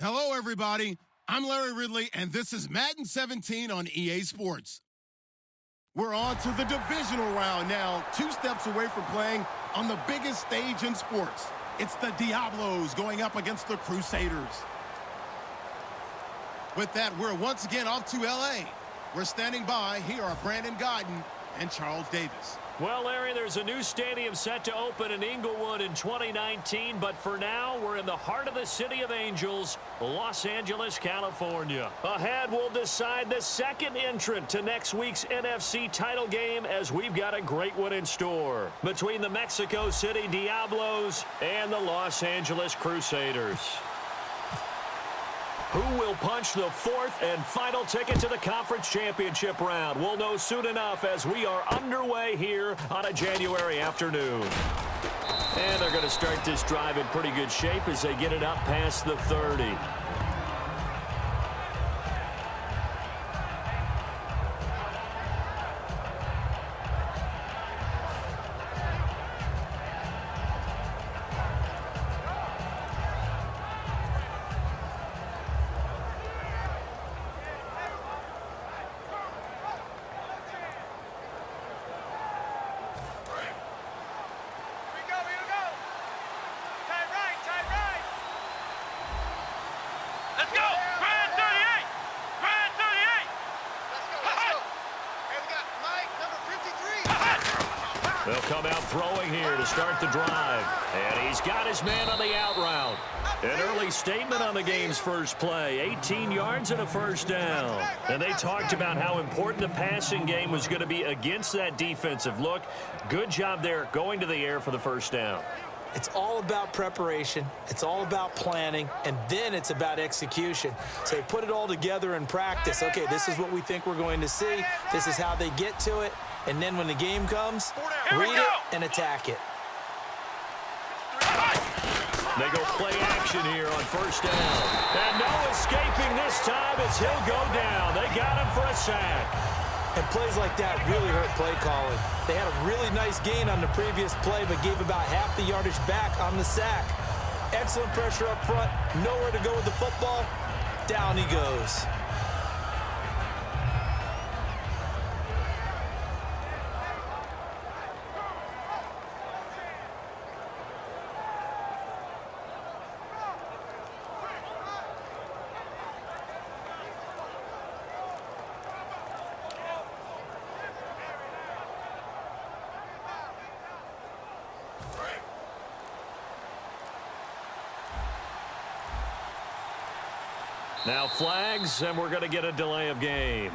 Hello, everybody. I'm Larry Ridley, and this is Madden 17 on EA Sports. We're on to the divisional round now, 2 steps away from playing on the biggest stage in sports. It's the Diablos going up against the Crusaders. With that, we're once again off to L.A. We're standing by. Here are Brandon Godden and Charles Davis. Well, Larry, there's a new stadium set to open in Inglewood in 2019, but for now, we're in the heart of the City of Angels, Los Angeles, California. Ahead, we'll decide the second entrant to next week's NFC title game, as we've got a great one in store between the Mexico City Diablos and the Los Angeles Crusaders. Who will punch the 4th and final ticket to the conference championship round? We'll know soon enough as we are underway here on a January afternoon. And they're going to start this drive in pretty good shape as they get it up past the 30. They'll come out throwing here to start the drive. And he's got his man on the out route. An early statement on the game's first play. 18 yards and a first down. And they talked about how important the passing game was going to be against that defensive look. Good job there going to the air for the first down. It's all about preparation. It's all about planning. And then it's about execution. So they put it all together in practice. Okay, this is what we think we're going to see. This is how they get to it. And then when the game comes, read it and attack it. They go play action here on first down. And no escaping this time as he'll go down. They got him for a sack. And plays like that really hurt play calling. They had a really nice gain on the previous play, but gave about half the yardage back on the sack. Excellent pressure up front. Nowhere to go with the football. Down he goes. Now flags, and we're going to get a delay of game.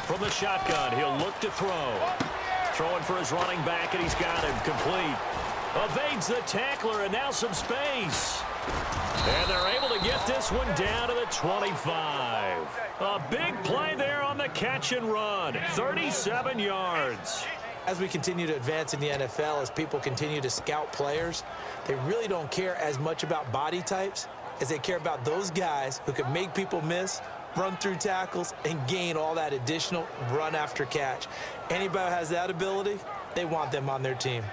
From the shotgun, he'll look to throw. Throwing for his running back, and he's got him complete. Evades the tackler, and now some space. And they're able to get this one down to the 25. A big play there on the catch and run. 37 yards. As we continue to advance in the NFL, as people continue to scout players, they really don't care as much about body types. is they care about those guys who can make people miss, run through tackles, and gain all that additional run after catch. Anybody who has that ability, they want them on their team.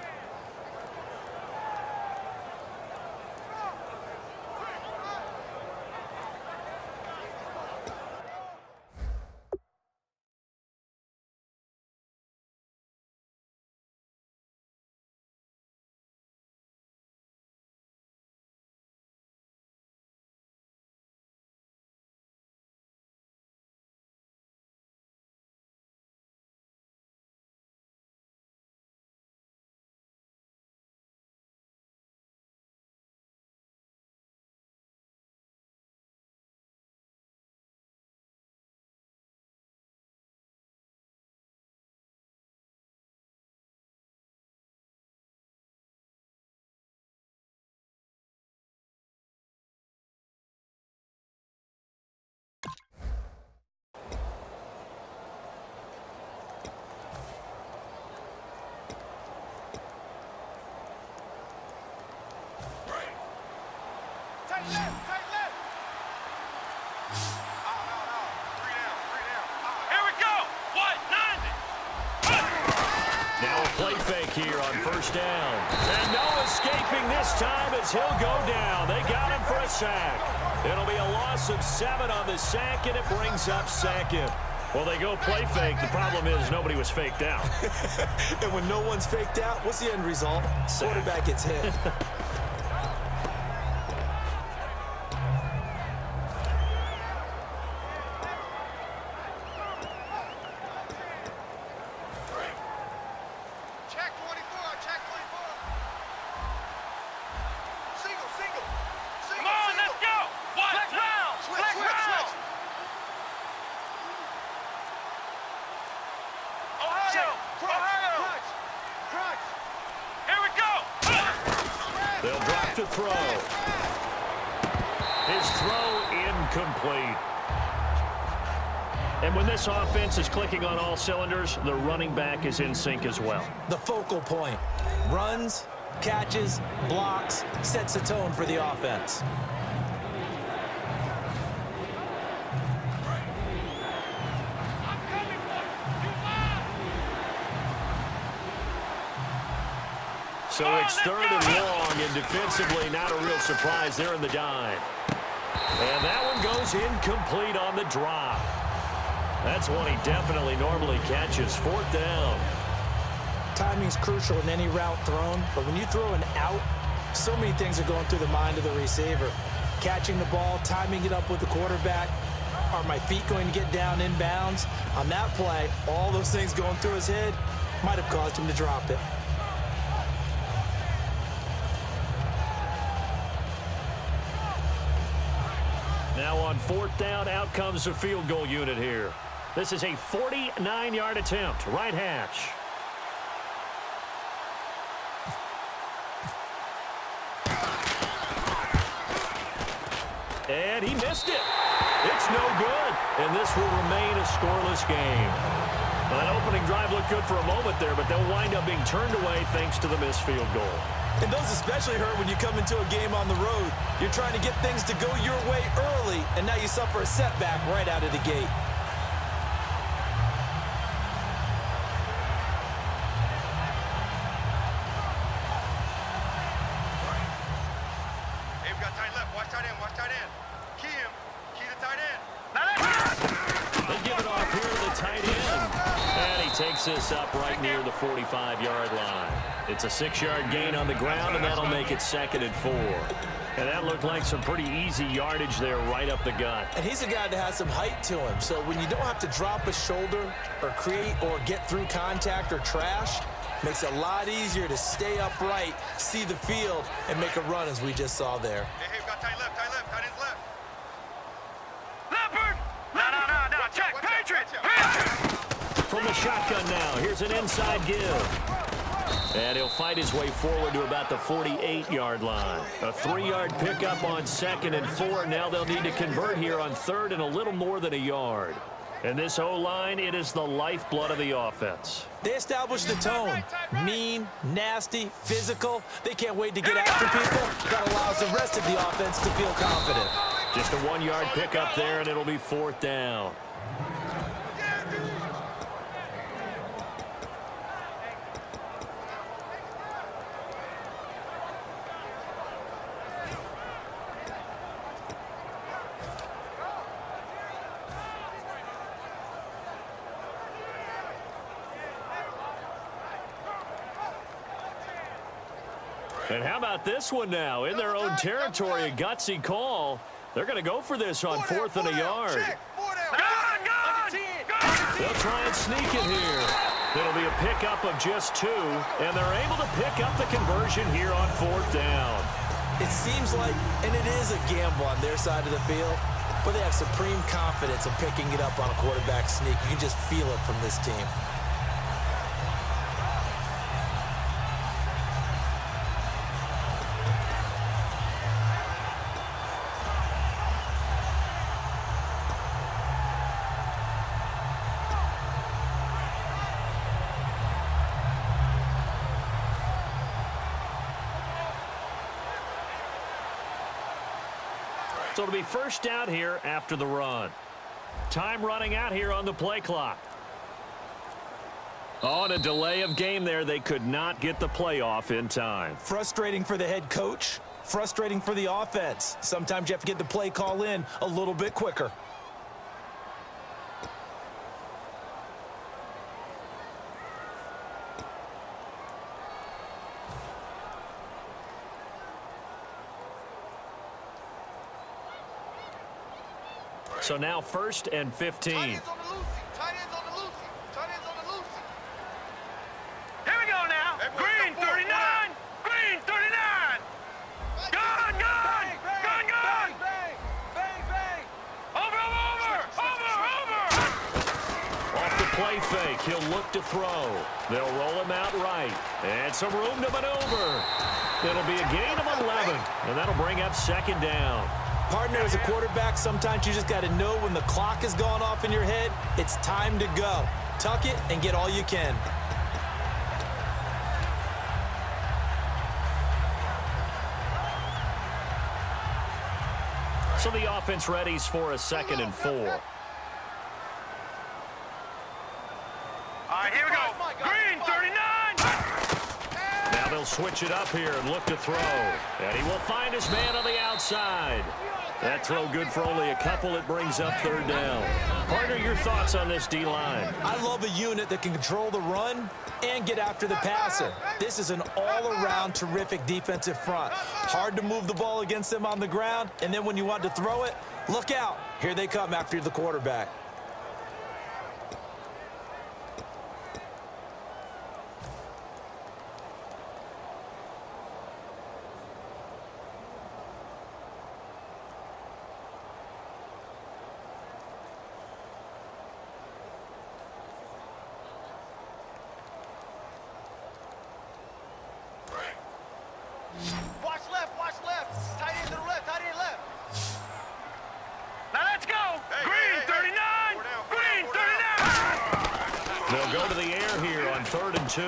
Play fake here on first down. And no escaping this time as he'll go down. They got him for a sack. It'll be a loss of 7 on the sack, and it brings up second. Well, they go play fake. The problem is nobody was faked out. And when no one's faked out, what's the end result? Sack. Quarterback gets hit. They'll drop to throw. His throw incomplete. And when this offense is clicking on all cylinders, the running back is in sync as well. The focal point. Runs, catches, blocks, sets a tone for the offense. So it's 3rd and long, and defensively not a real surprise there in the dime. And that one goes incomplete on the drop. That's one he definitely normally catches. 4th down. Timing's crucial in any route thrown, but when you throw an out, so many things are going through the mind of the receiver. Catching the ball, timing it up with the quarterback. Are my feet going to get down inbounds? On that play, all those things going through his head might have caused him to drop it. Now on 4th down, out comes the field goal unit here. This is a 49-yard attempt, right hash. And he missed it. It's no good, and this will remain a scoreless game. Well, that opening drive looked good for a moment there, but they'll wind up being turned away thanks to the missed field goal. And those especially hurt when you come into a game on the road. You're trying to get things to go your way early, and now you suffer a setback right out of the gate. Hey, we got tight left. Watch tight end. Watch tight end. Key him. Key the tight end. They give it off here to the tight end. And he takes this up right near the 45-yard line. It's a 6-yard gain on the ground, and that'll make it 2nd and 4. And that looked like some pretty easy yardage there right up the gut. And he's a guy that has some height to him. So when you don't have to drop a shoulder or create or get through contact or trash, makes it a lot easier to stay upright, see the field, and make a run as we just saw there. Hey, we got tight left. Tight end's left. Leopard! No. Check. Patriot! From the shotgun now, here's an inside give. And he'll fight his way forward to about the 48-yard line. A 3-yard pickup on 2nd and 4. Now they'll need to convert here on 3rd and a little more than a yard. And this O-line, it is the lifeblood of the offense. They established the tone. Mean, nasty, physical. They can't wait to get after people. That allows the rest of the offense to feel confident. Just a 1-yard pickup there, and it'll be 4th down. And how about this one now? In their own territory, a gutsy call. They're going to go for this on 4th and a yard. They'll try and sneak it here. It'll be a pickup of just 2, and they're able to pick up the conversion here on 4th down. It seems like, and it is a gamble on their side of the field, but they have supreme confidence in picking it up on a quarterback sneak. You can just feel it from this team. So it'll be 1st down here after the run. Time running out here on the play clock. On a delay of game there, they could not get the play off in time. Frustrating for the head coach, frustrating for the offense. Sometimes you have to get the play call in a little bit quicker. So now 1st and 15. Tight ends on the loosey. Tight ends on the loosey. Tight ends on the loosey. Here we go now. Hey, boy, Green come forward. 39. Green 39. Gone, gone. Gone, gone. Bang, bang, bang. Over. Off the play fake, he'll look to throw. They'll roll him out right. And some room to maneuver. It'll be a gain of 11, and that'll bring up 2nd down. Partner, as a quarterback, sometimes you just got to know when the clock has gone off in your head, it's time to go. Tuck it and get all you can. So the offense readies for a 2nd and 4. All right, here we go. Green 39. Now they'll switch it up here and look to throw. And he will find his man on the outside. That throw good for only a couple. It brings up 3rd down. Partner, your thoughts on this D-line? I love a unit that can control the run and get after the passer. This is an all-around terrific defensive front. Hard to move the ball against them on the ground, and then when you want to throw it, look out. Here they come after the quarterback. Watch left. Tight end to the left, tight end left. Now let's go. Hey, Green hey, hey, 39. Four down, Green four down. 39. They'll go to the air here on 3rd and 2.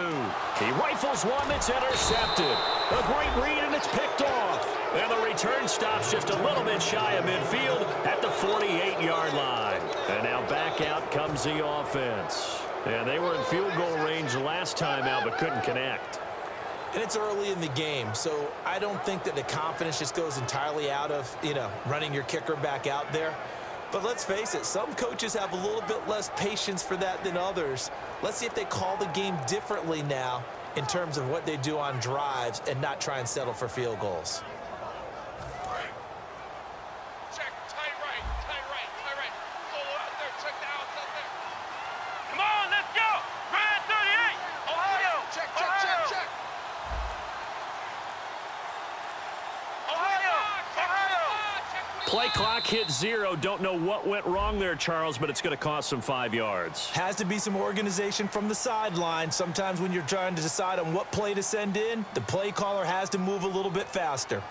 He rifles one that's intercepted. A great read, and it's picked off. And the return stops just a little bit shy of midfield at the 48-yard line. And now back out comes the offense. And they were in field goal range last time out, but couldn't connect. And it's early in the game, so I don't think that the confidence just goes entirely out of, running your kicker back out there. But let's face it, some coaches have a little bit less patience for that than others. Let's see if they call the game differently now in terms of what they do on drives and not try and settle for field goals. Check, tight right. Go out there, check the outside there. Come on, let's go. Green 38. Ohio. Check. Play clock hit 0. Don't know what went wrong there, Charles, but it's going to cost them 5 yards. Has to be some organization from the sideline. Sometimes when you're trying to decide on what play to send in, the play caller has to move a little bit faster.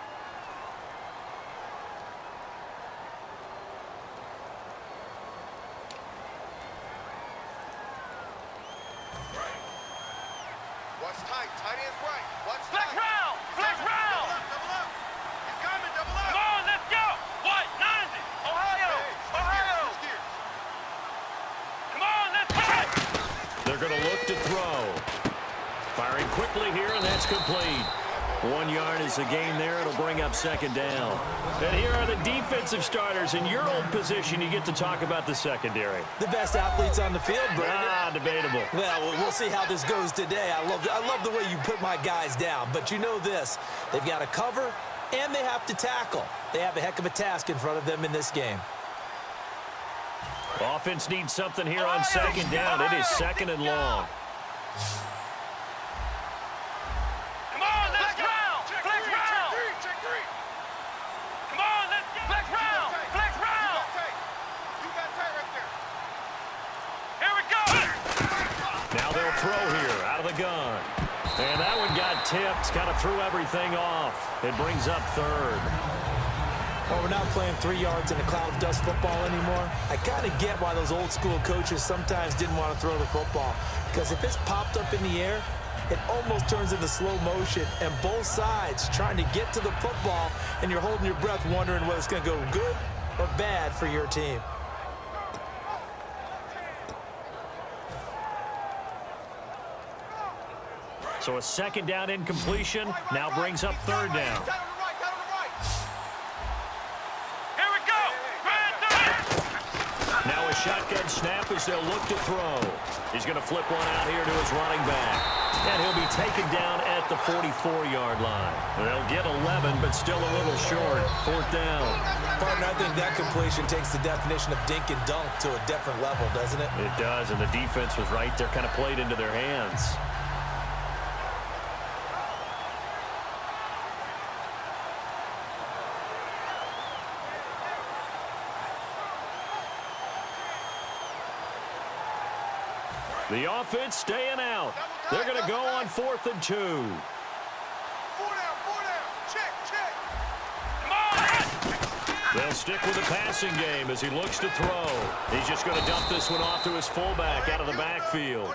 right. Tight end's right. Watch Flex tight. round. Flex round. Double up. He's coming. Double up. Come on, let's go. What? 90. Ohio. Ohio. Switch gears. Come on, let's go. They're going to look to throw. Firing quickly here, and that's complete. 1 yard is the gain there. It'll bring up second down. And here are the defensive starters. In your old position, you get to talk about the secondary. The best athletes on the field, Brandon. Debatable. Well, we'll see how this goes today. I love the way you put my guys down. But you know this, they've got to cover and they have to tackle. They have a heck of a task in front of them in this game. Offense needs something here on second down. It is second and long. Come on, let's go. Flex round. Check three. Come on, let's go. Flex round. Flex round. You got tight right there. Here we go. Now they'll throw here out of the gun. And that one got tipped. Kind of threw everything off. It brings up third. Well, we're not playing 3 yards in a cloud of dust football anymore. I kind of get why those old school coaches sometimes didn't want to throw the football. Because if it's popped up in the air, it almost turns into slow motion. And both sides trying to get to the football, and you're holding your breath wondering whether it's going to go good or bad for your team. So a second down incompletion now brings up third down. Tight on the right. Tight on the right. Here we go. Grand third. Now a shotgun snap as they'll look to throw. He's going to flip one out here to his running back. And he'll be taken down at the 44-yard line. They'll get 11, but still a little short. Fourth down. Partner, I think that completion takes the definition of dink and dunk to a different level, doesn't it? It does, and the defense was right there, kind of played into their hands. The offense staying out. They're going to go on 4th and 2. 4 down. 4 down. Check. Come on. They'll stick with the passing game as he looks to throw. He's just going to dump this one off to his fullback out of the backfield.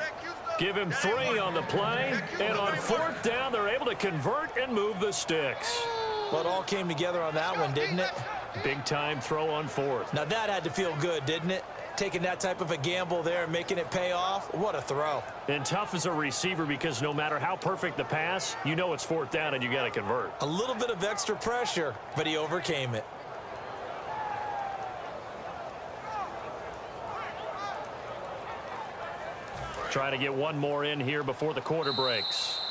Give him 3 on the play, and on 4th down, they're able to convert and move the sticks. Well, it all came together on that one, didn't it? Big-time throw on 4th. Now, that had to feel good, didn't it? Taking that type of a gamble there and making it pay off. What a throw. And tough as a receiver because no matter how perfect the pass, you know it's 4th down and you got to convert. A little bit of extra pressure, but he overcame it. Trying to get one more in here before the quarter breaks.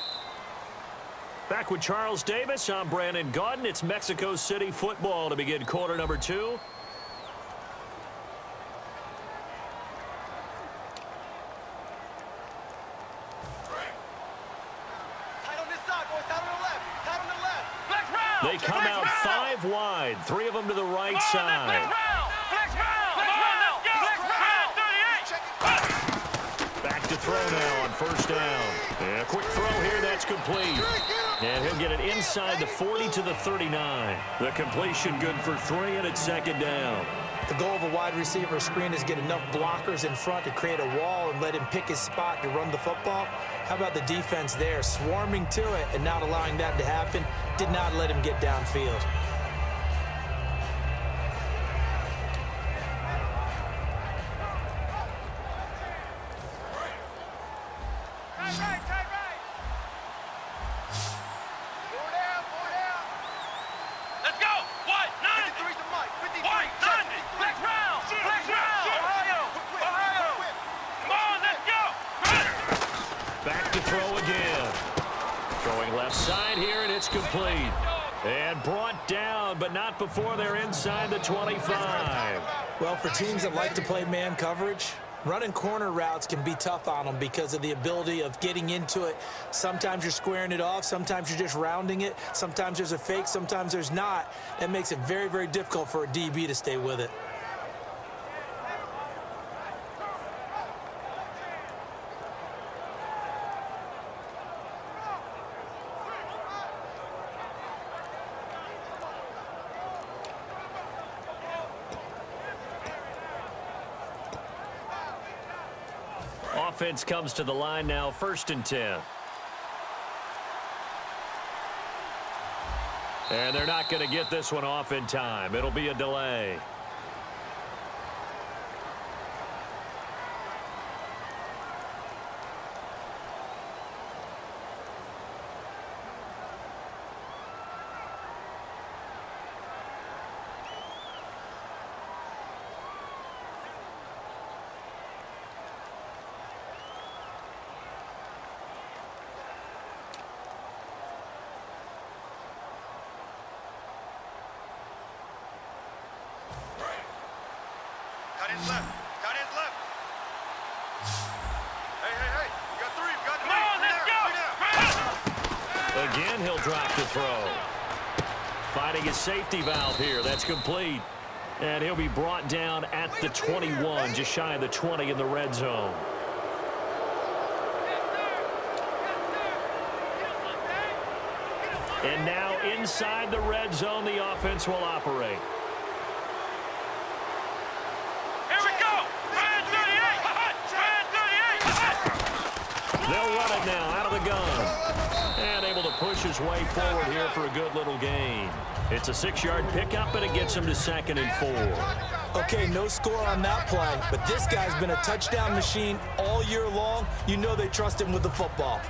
Back with Charles Davis, I'm Brandon Gaudin. It's Mexico City football to begin quarter number 2. Tight on this side, boys. Tight on the left. Tight on the left. Flex round. They come out 5 wide, 3 of them to the right side. Flex round. Flex round. Come on, let's go. Flex round. 38. Back to throw now on 1st down. And a quick throw here, that's complete. And he'll get it inside the 40 to the 39. The completion good for 3, and it's 2nd down. The goal of a wide receiver screen is get enough blockers in front to create a wall and let him pick his spot to run the football. How about the defense there, swarming to it and not allowing that to happen? Did not let him get downfield. Tight right. 4 down. Let's go. What? 90. 53's the mic. 53. What? 90. Flex round. Flex round. Ohio. Ohio. Come on, let's go. Back to throw again. Throwing left side here, and it's complete. And brought down, but not before they're inside the 25. Well, for teams that like to play man coverage, running corner routes can be tough on them because of the ability of getting into it. Sometimes you're squaring it off. Sometimes you're just rounding it. Sometimes there's a fake. Sometimes there's not. That makes it very, very difficult for a DB to stay with it. Offense comes to the line now, 1st and 10. And they're not going to get this one off in time. It'll be a delay. Tight end's left. Tight end's left. Hey, hey, hey. We got three. We got three. Come on, let's go. Again, he'll drop the throw. Finding his safety valve here. That's complete. And he'll be brought down at the 21, just shy of the 20 in the red zone. And now inside the red zone, the offense will operate. Here we go. Red 38. Red 38. They'll run it now out of the gun. And able to push his way forward here for a good little gain. It's a 6-yard pickup, and it gets him to 2nd and 4. Okay, no score on that play, but this guy's been a touchdown machine all year long. You know they trust him with the football.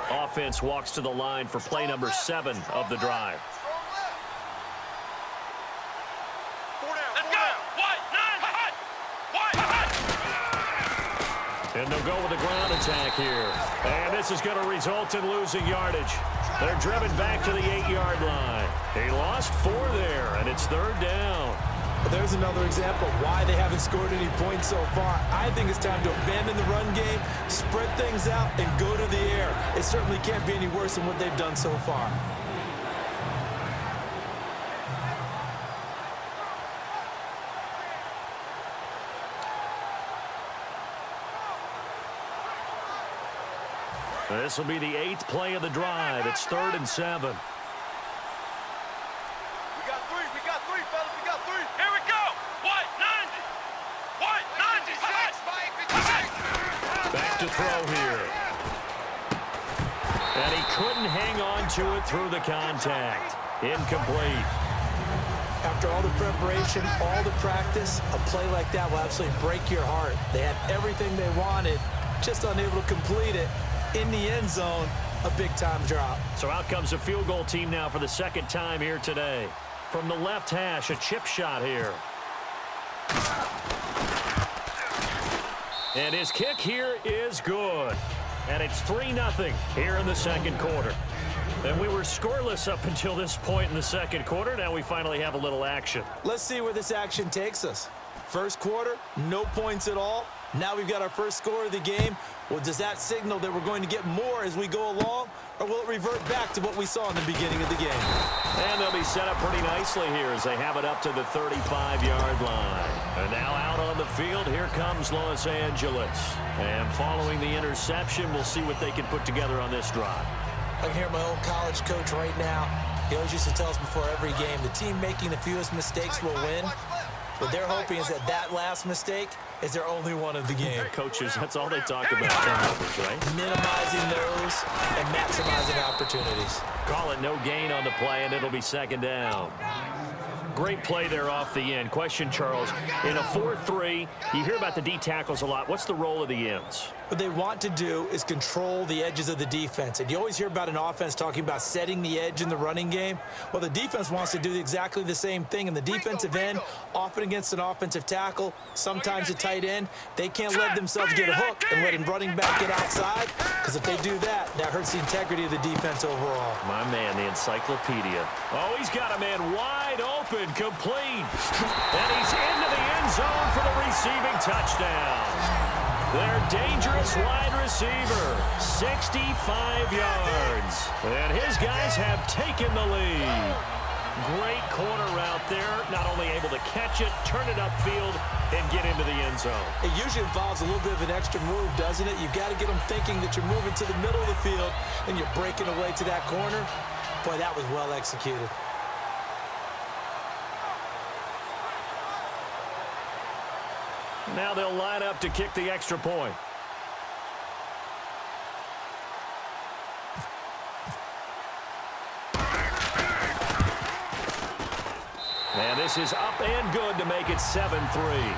Offense walks to the line for play number 7 of the drive. Let's go. White 9. White. And they'll go with the ground attack here. And this is going to result in losing yardage. They're driven back to the 8-yard line. He lost 4 there, and it's 3rd down. There's another example of why they haven't scored any points so far. I think it's time to abandon the run game, spread things out, and go to the air. It certainly can't be any worse than what they've done so far. This will be the 8th play of the drive. It's 3rd and 7. We got three. We got three, fellas. We got three. Here we go. White 90. White 96. Back to throw here. And he couldn't hang on to it through the contact. Incomplete. After all the preparation, all the practice, a play like that will absolutely break your heart. They had everything they wanted, just unable to complete it. In the end zone, a big-time drop. So out comes a field goal team now for the 2nd time here today. From the left hash, a chip shot here. And his kick here is good. And it's 3-0 here in the 2nd quarter. And we were scoreless up until this point in the 2nd quarter. Now we finally have a little action. Let's see where this action takes us. First quarter, no points at all. Now we've got our first score of the game. Well, does that signal that we're going to get more as we go along, or will it revert back to what we saw in the beginning of the game? And they'll be set up pretty nicely here as they have it up to the 35-yard line. And now out on the field, here comes Los Angeles. And following the interception, we'll see what they can put together on this drive. I can hear my old college coach right now. He always used to tell us before every game, the team making the fewest mistakes will win. What they're hoping is that that last mistake is their only one of the game. Coaches, that's all they talk about, turnovers, right? Minimizing those and maximizing opportunities. Call it no gain on the play, and it'll be 2nd down. Great play there off the end. Question, Charles, in a 4-3, you hear about the D tackles a lot. What's the role of the ends? What they want to do is control the edges of the defense. And you always hear about an offense talking about setting the edge in the running game. Well, the defense wants to do exactly the same thing. In the defensive end, often against an offensive tackle, sometimes a tight end, they can't let themselves get a hook and let a running back get outside, because if they do that, that hurts the integrity of the defense overall. My man, the encyclopedia. Oh, he's got a man wide open, complete. And he's into the end zone for the receiving touchdown. Their dangerous wide receiver, 65 yards. And his guys have taken the lead. Great corner route there. Not only able to catch it, turn it upfield, and get into the end zone. It usually involves a little bit of an extra move, doesn't it? You've got to get them thinking that you're moving to the middle of the field and you're breaking away to that corner. Boy, that was well executed. Now they'll line up to kick the extra point. And this is up and good to make it 7-3.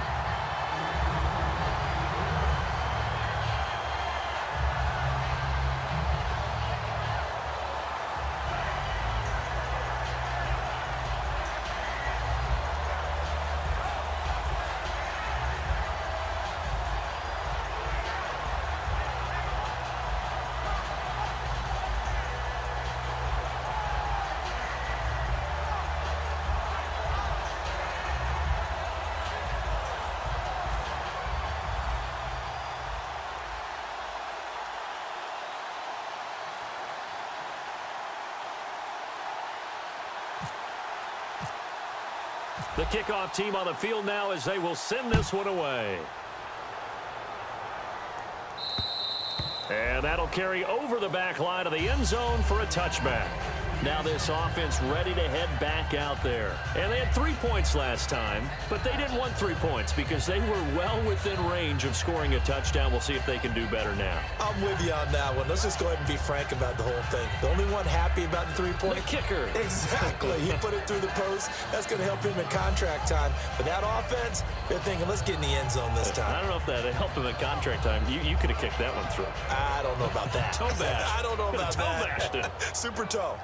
The kickoff team on the field now as they will send this one away. And that'll carry over the back line of the end zone for a touchback. Now this offense ready to head back out there. And they had 3 points last time, but they didn't want 3 points because they were well within range of scoring a touchdown. We'll see if they can do better now. I'm with you on that one. Let's just go ahead and be frank about the whole thing. The only one happy about the 3-point? The kicker. Exactly. He put it through the post. That's going to help him in contract time. But that offense, they're thinking, let's get in the end zone this time. I don't know if that helped him in contract time. You could have kicked that one through. I don't know about that. Toe bash. I don't know about toe that. bashed it. Super toe.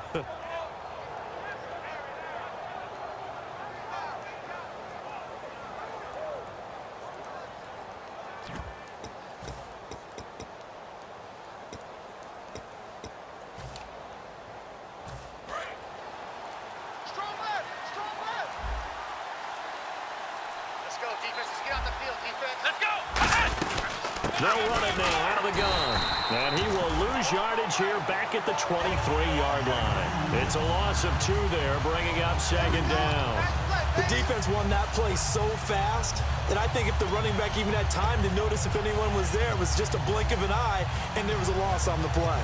They'll run it now out of the gun. And he will lose yardage here back at the 23-yard line. It's a loss of 2 there, bringing up 2nd down. The defense won that play so fast that I think if the running back even had time to notice if anyone was there, it was just a blink of an eye, and there was a loss on the play.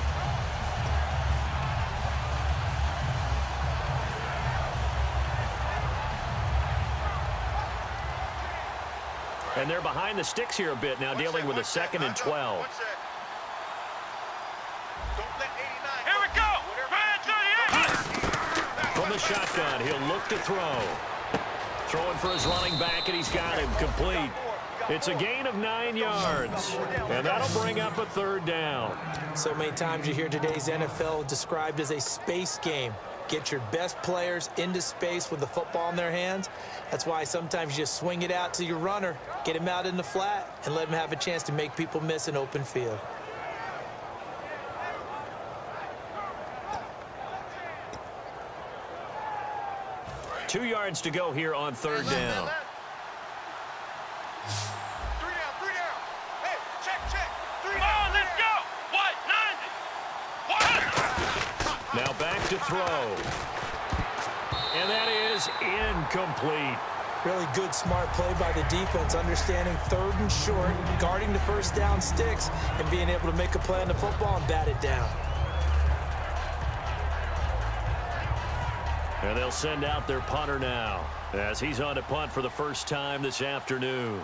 And they're behind the sticks here a bit now, dealing with a 2nd and 12. Here we go! From the shotgun, he'll look to throw. Throwing for his running back, and he's got him complete. It's a gain of 9 yards, and that'll bring up a 3rd down. So many times you hear today's NFL described as a space game. Get your best players into space with the football in their hands. That's why sometimes you just swing it out to your runner, get him out in the flat, and let him have a chance to make people miss an open field. Two yards to go here on 3rd down. 3 down. Hey, check. 3 Come down. on, let's go! What? 90! What? Now back to throw. And that is incomplete. Really good, smart play by the defense, understanding 3rd and short, guarding the first down sticks, and being able to make a play on the football and bat it down. And they'll send out their punter now as he's on to punt for the first time this afternoon.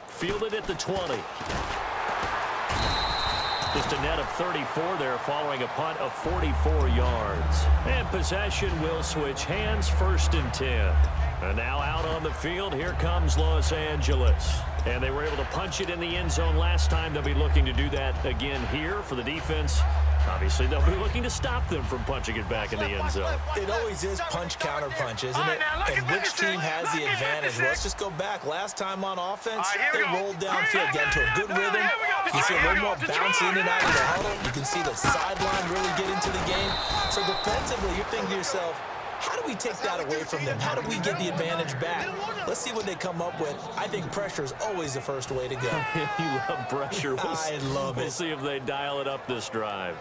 Fielded at the 20. Just a net of 34 there following a punt of 44 yards. And possession will switch hands, 1st and 10. And now out on the field, here comes Los Angeles. And they were able to punch it in the end zone last time. They'll be looking to do that again here for the defense. Obviously, they'll be looking to stop them from punching it back in the end zone. It always is punch-counter-punch, isn't it? And which team has the advantage? Let's just go back. Last time on offense, they rolled downfield, get into a good rhythm. You can see a little more bounce in and out of the huddle. You can see the sideline really get into the game. So defensively, you're thinking to yourself, how do we take that away from them? How do we get the advantage back? Let's see what they come up with. I think pressure is always the first way to go. You love pressure. I love it. We'll see if they dial it up this drive.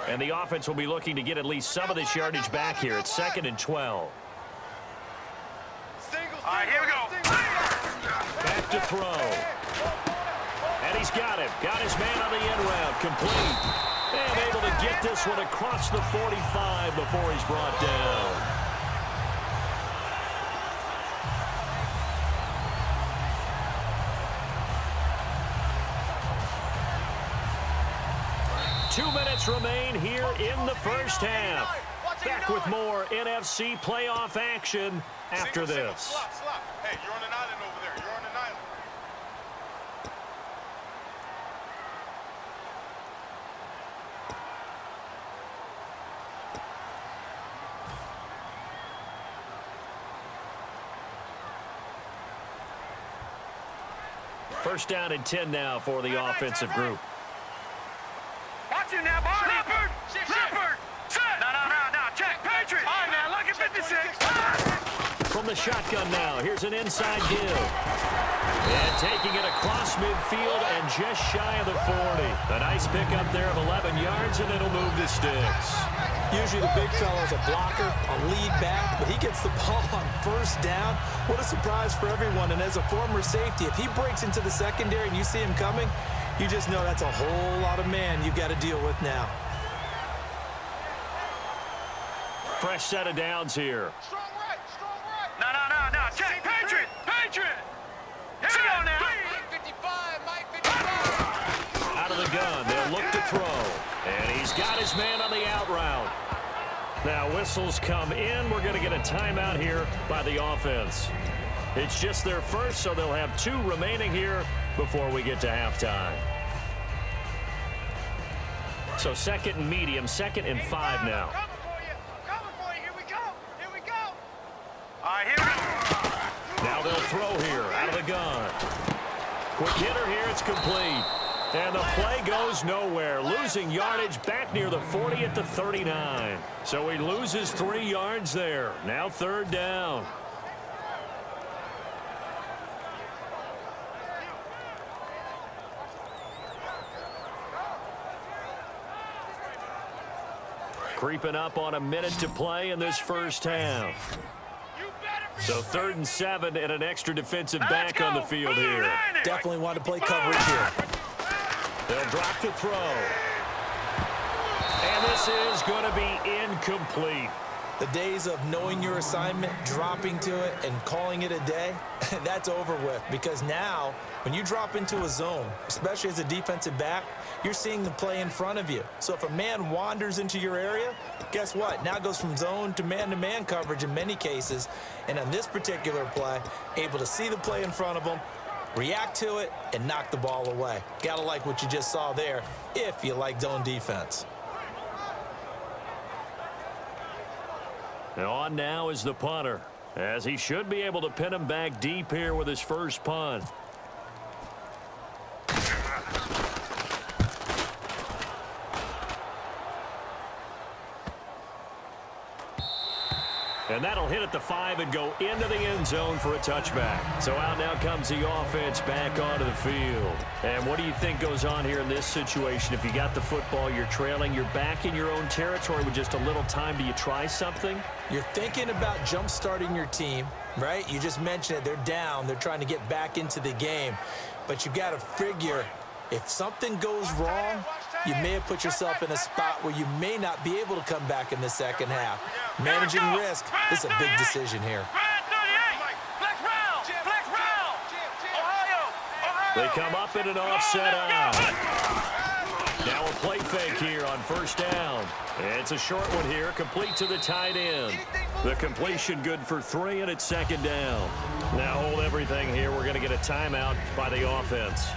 And the offense will be looking to get at least some of this yardage back here. It's 2nd and 12. All right, here we go. Back to throw. And he's got it. Got his man on the in route. Complete. And able to get this one across the 45 before he's brought down. Two minutes remain here in the first half. Back with more NFC playoff action after this. Slop. Hey, you're on an island over there. You're on an island. First down and 10 now for the offensive group. Watch it now, boy. Leopard! Leopard! Set! No. Check. Patriot! All right, now, look at 56. From the shotgun now, here's an inside give. And taking it across midfield and just shy of the 40. A nice pickup there of 11 yards, and it'll move the sticks. Usually the big fella's a blocker, a lead back, but he gets the ball on first down. What a surprise for everyone. And as a former safety, if he breaks into the secondary and you see him coming, you just know that's a whole lot of man you've got to deal with now. Fresh set of downs here. Strong right. No. Check. Patriot! Here we go now. 55, Mike 55. Out of the gun, they'll look to throw. And he's got his man on the out route. Now whistles come in. We're going to get a timeout here by the offense. It's just their first, so they'll have 2 remaining here before we get to halftime. So second and medium, 2nd and 5 now. Coming for you. Here we go. All right, here we go. Now they'll throw here out of the gun. Quick hitter here, it's complete. And the play goes nowhere, losing yardage back near the 40 at the 39. So he loses 3 yards there. Now 3rd down. Creeping up on a minute to play in this first half. So 3rd and 7 and an extra defensive back on the field here. Definitely want to play coverage here. They'll drop to throw. And this is going to be incomplete. The days of knowing your assignment, dropping to it, and calling it a day, that's over with. Because now, when you drop into a zone, especially as a defensive back, you're seeing the play in front of you. So if a man wanders into your area, guess what? Now it goes from zone to man coverage in many cases. And on this particular play, able to see the play in front of him, react to it, and knock the ball away. Gotta like what you just saw there if you like zone defense. And on now is the punter, as he should be able to pin him back deep here with his first punt. And that'll hit at the 5 and go into the end zone for a touchback. So out now comes the offense back onto the field. And what do you think goes on here in this situation? If you got the football, you're trailing, you're back in your own territory with just a little time. Do you try something? You're thinking about jump-starting your team, right? You just mentioned it. They're down. They're trying to get back into the game. But you got to figure, if something goes wrong, you may have put yourself in a spot where you may not be able to come back in the second half. Managing risk, this is a big decision here. They come up in an offset eye. Now a play fake here on first down. It's a short one here, complete to the tight end. The completion good for 3, and it's 2nd down. Now hold everything here. We're going to get a timeout by the offense.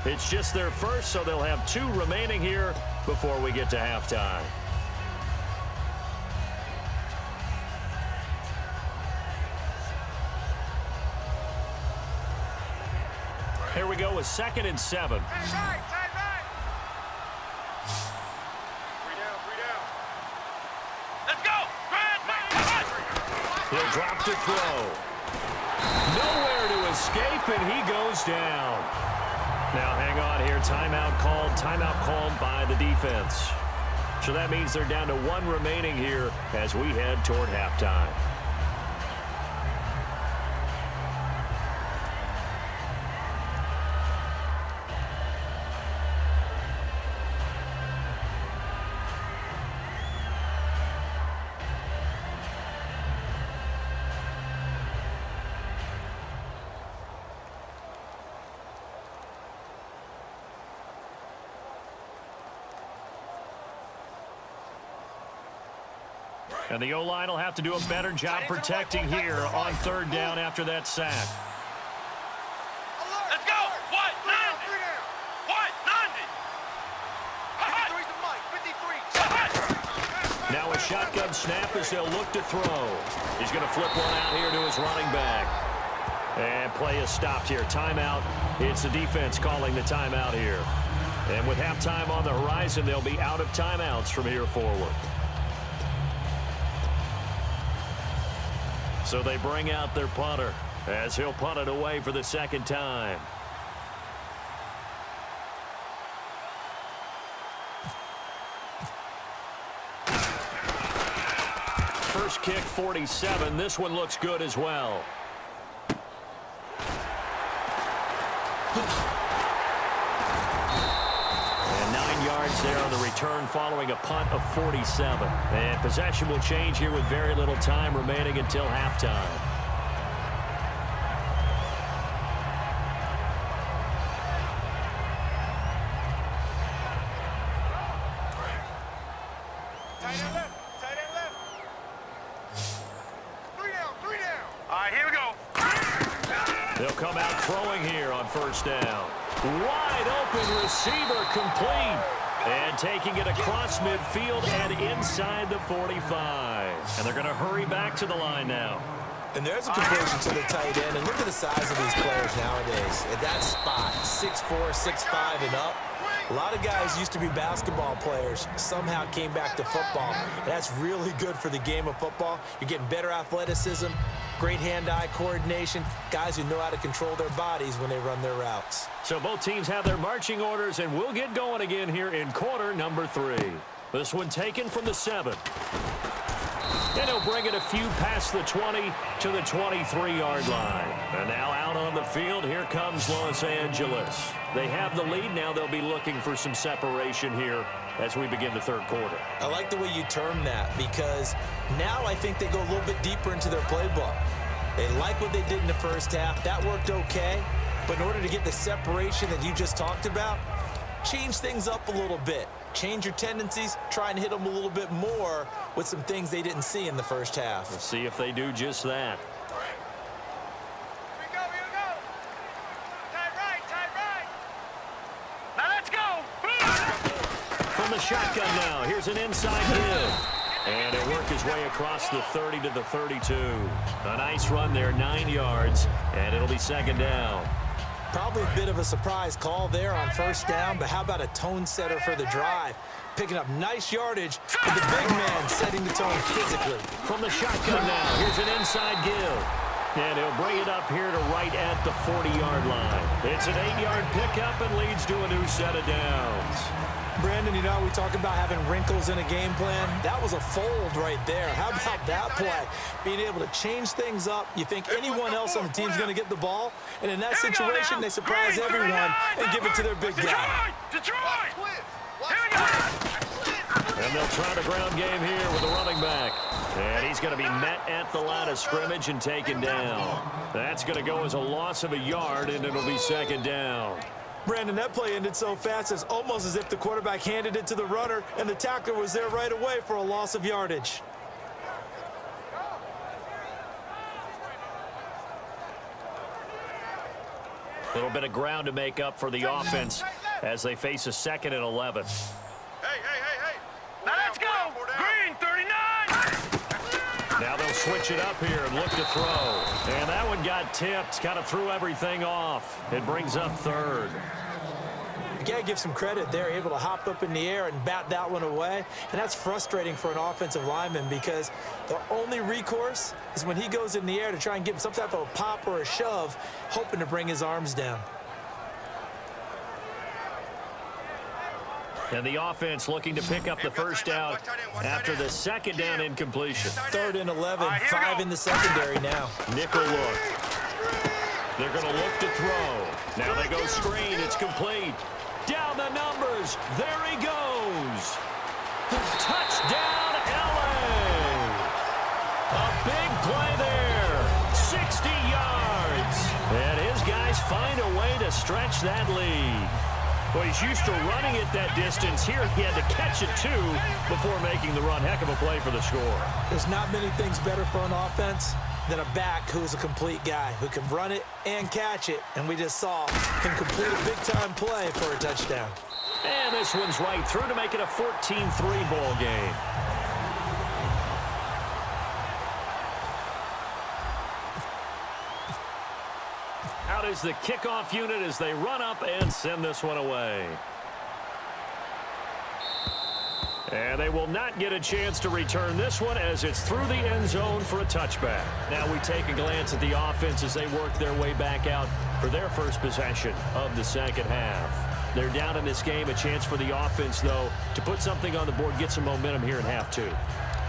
It's just their first, so they'll have 2 remaining here before we get to halftime. Here we go with 2nd and 7. Tight right. 3 down. Let's go. He'll drop to throw. Nowhere to escape, and he goes down. Now hang on here. Timeout called by the defense. So that means they're down to 1 remaining here as we head toward halftime. And the O-line will have to do a better job protecting here on third down after that sack. Let's go. What? 90. What? 90. 53. Now a shotgun snap as they'll look to throw. He's going to flip one out here to his running back. And play is stopped here. Timeout. It's the defense calling the timeout here. And with halftime on the horizon, they'll be out of timeouts from here forward. So they bring out their punter as he'll punt it away for the second time. First kick, 47. This one looks good as well. And 9 yards there on the return following a punt of 47. And possession will change here with very little time remaining until halftime. Tight end left. Tight end left. 3 down. 3 down. All right, here we go. They'll come out throwing here on first down. Wide open receiver complete. And taking it across midfield and inside the 45. And they're going to hurry back to the line now. And there's a conversion to the tight end. And look at the size of these players nowadays. At that spot, 6'4", 6'5", and up. A lot of guys used to be basketball players, somehow came back to football. And that's really good for the game of football. You're getting better athleticism, great hand-eye coordination, guys who know how to control their bodies when they run their routes. So both teams have their marching orders, and we'll get going again here in quarter number 3. This one taken from the 7. And he'll bring it a few past the 20 to the 23-yard line. And now out on the field, here comes Los Angeles. They have the lead. Now they'll be looking for some separation here as we begin the third quarter. I like the way you term that because now I think they go a little bit deeper into their playbook. They like what they did in the first half. That worked okay. But in order to get the separation that you just talked about, change things up a little bit. Change your tendencies, try and hit them a little bit more with some things they didn't see in the first half. Let's see if they do just that. Here we go. Tight right. Now let's go. From the shotgun now, here's an inside give. And he'll work his way across the 30 to the 32. A nice run there, 9 yards, and it'll be second down. Probably a bit of a surprise call there on first down, but how about a tone setter for the drive? Picking up nice yardage with the big man setting the tone physically. From the shotgun now, here's an inside give. And he'll bring it up here to right at the 40-yard line. It's an 8-yard pickup and leads to a new set of downs. Brandon, you know, we talk about having wrinkles in a game plan. That was a fold right there. How about that play? Being able to change things up. You think anyone else on the team's going to get the ball, and in that situation, they surprise everyone and give it to their big guy. Detroit! Here we go! And they'll try the ground game here with a running back. And he's going to be met at the line of scrimmage and taken down. That's going to go as a loss of a yard, and it'll be second down. Brandon, that play ended so fast, it's almost as if the quarterback handed it to the runner, and the tackler was there right away for a loss of yardage. A little bit of ground to make up for the offense as they face a 2nd and 11. Hey. Now let's go. Green, 39. Now they'll switch it up here and look to throw. And that one got tipped, kind of threw everything off. It brings up third. You got to give some credit. They're able to hop up in the air and bat that one away. And that's frustrating for an offensive lineman because the only recourse is when he goes in the air to try and get some type of a pop or a shove, hoping to bring his arms down. And the offense looking to pick up the first down after the second down incompletion. 3rd and 11, 5 in the secondary now. Nickel look. They're going to look to throw. Now they go screen. It's complete. Down the numbers. There he goes. Touchdown, LA. A big play there. 60 yards. And his guys find a way to stretch that lead. Well, he's used to running it that distance. Here he had to catch it, too, before making the run. Heck of a play for the score. There's not many things better for an offense than a back who's a complete guy, who can run it and catch it, and we just saw can complete a big-time play for a touchdown. And this one's right through to make it a 14-3 ball game. Out is the kickoff unit as they run up and send this one away. And they will not get a chance to return this one as it's through the end zone for a touchback. Now we take a glance at the offense as they work their way back out for their first possession of the second half. They're down in this game. A chance for the offense, though, to put something on the board, get some momentum here in half two.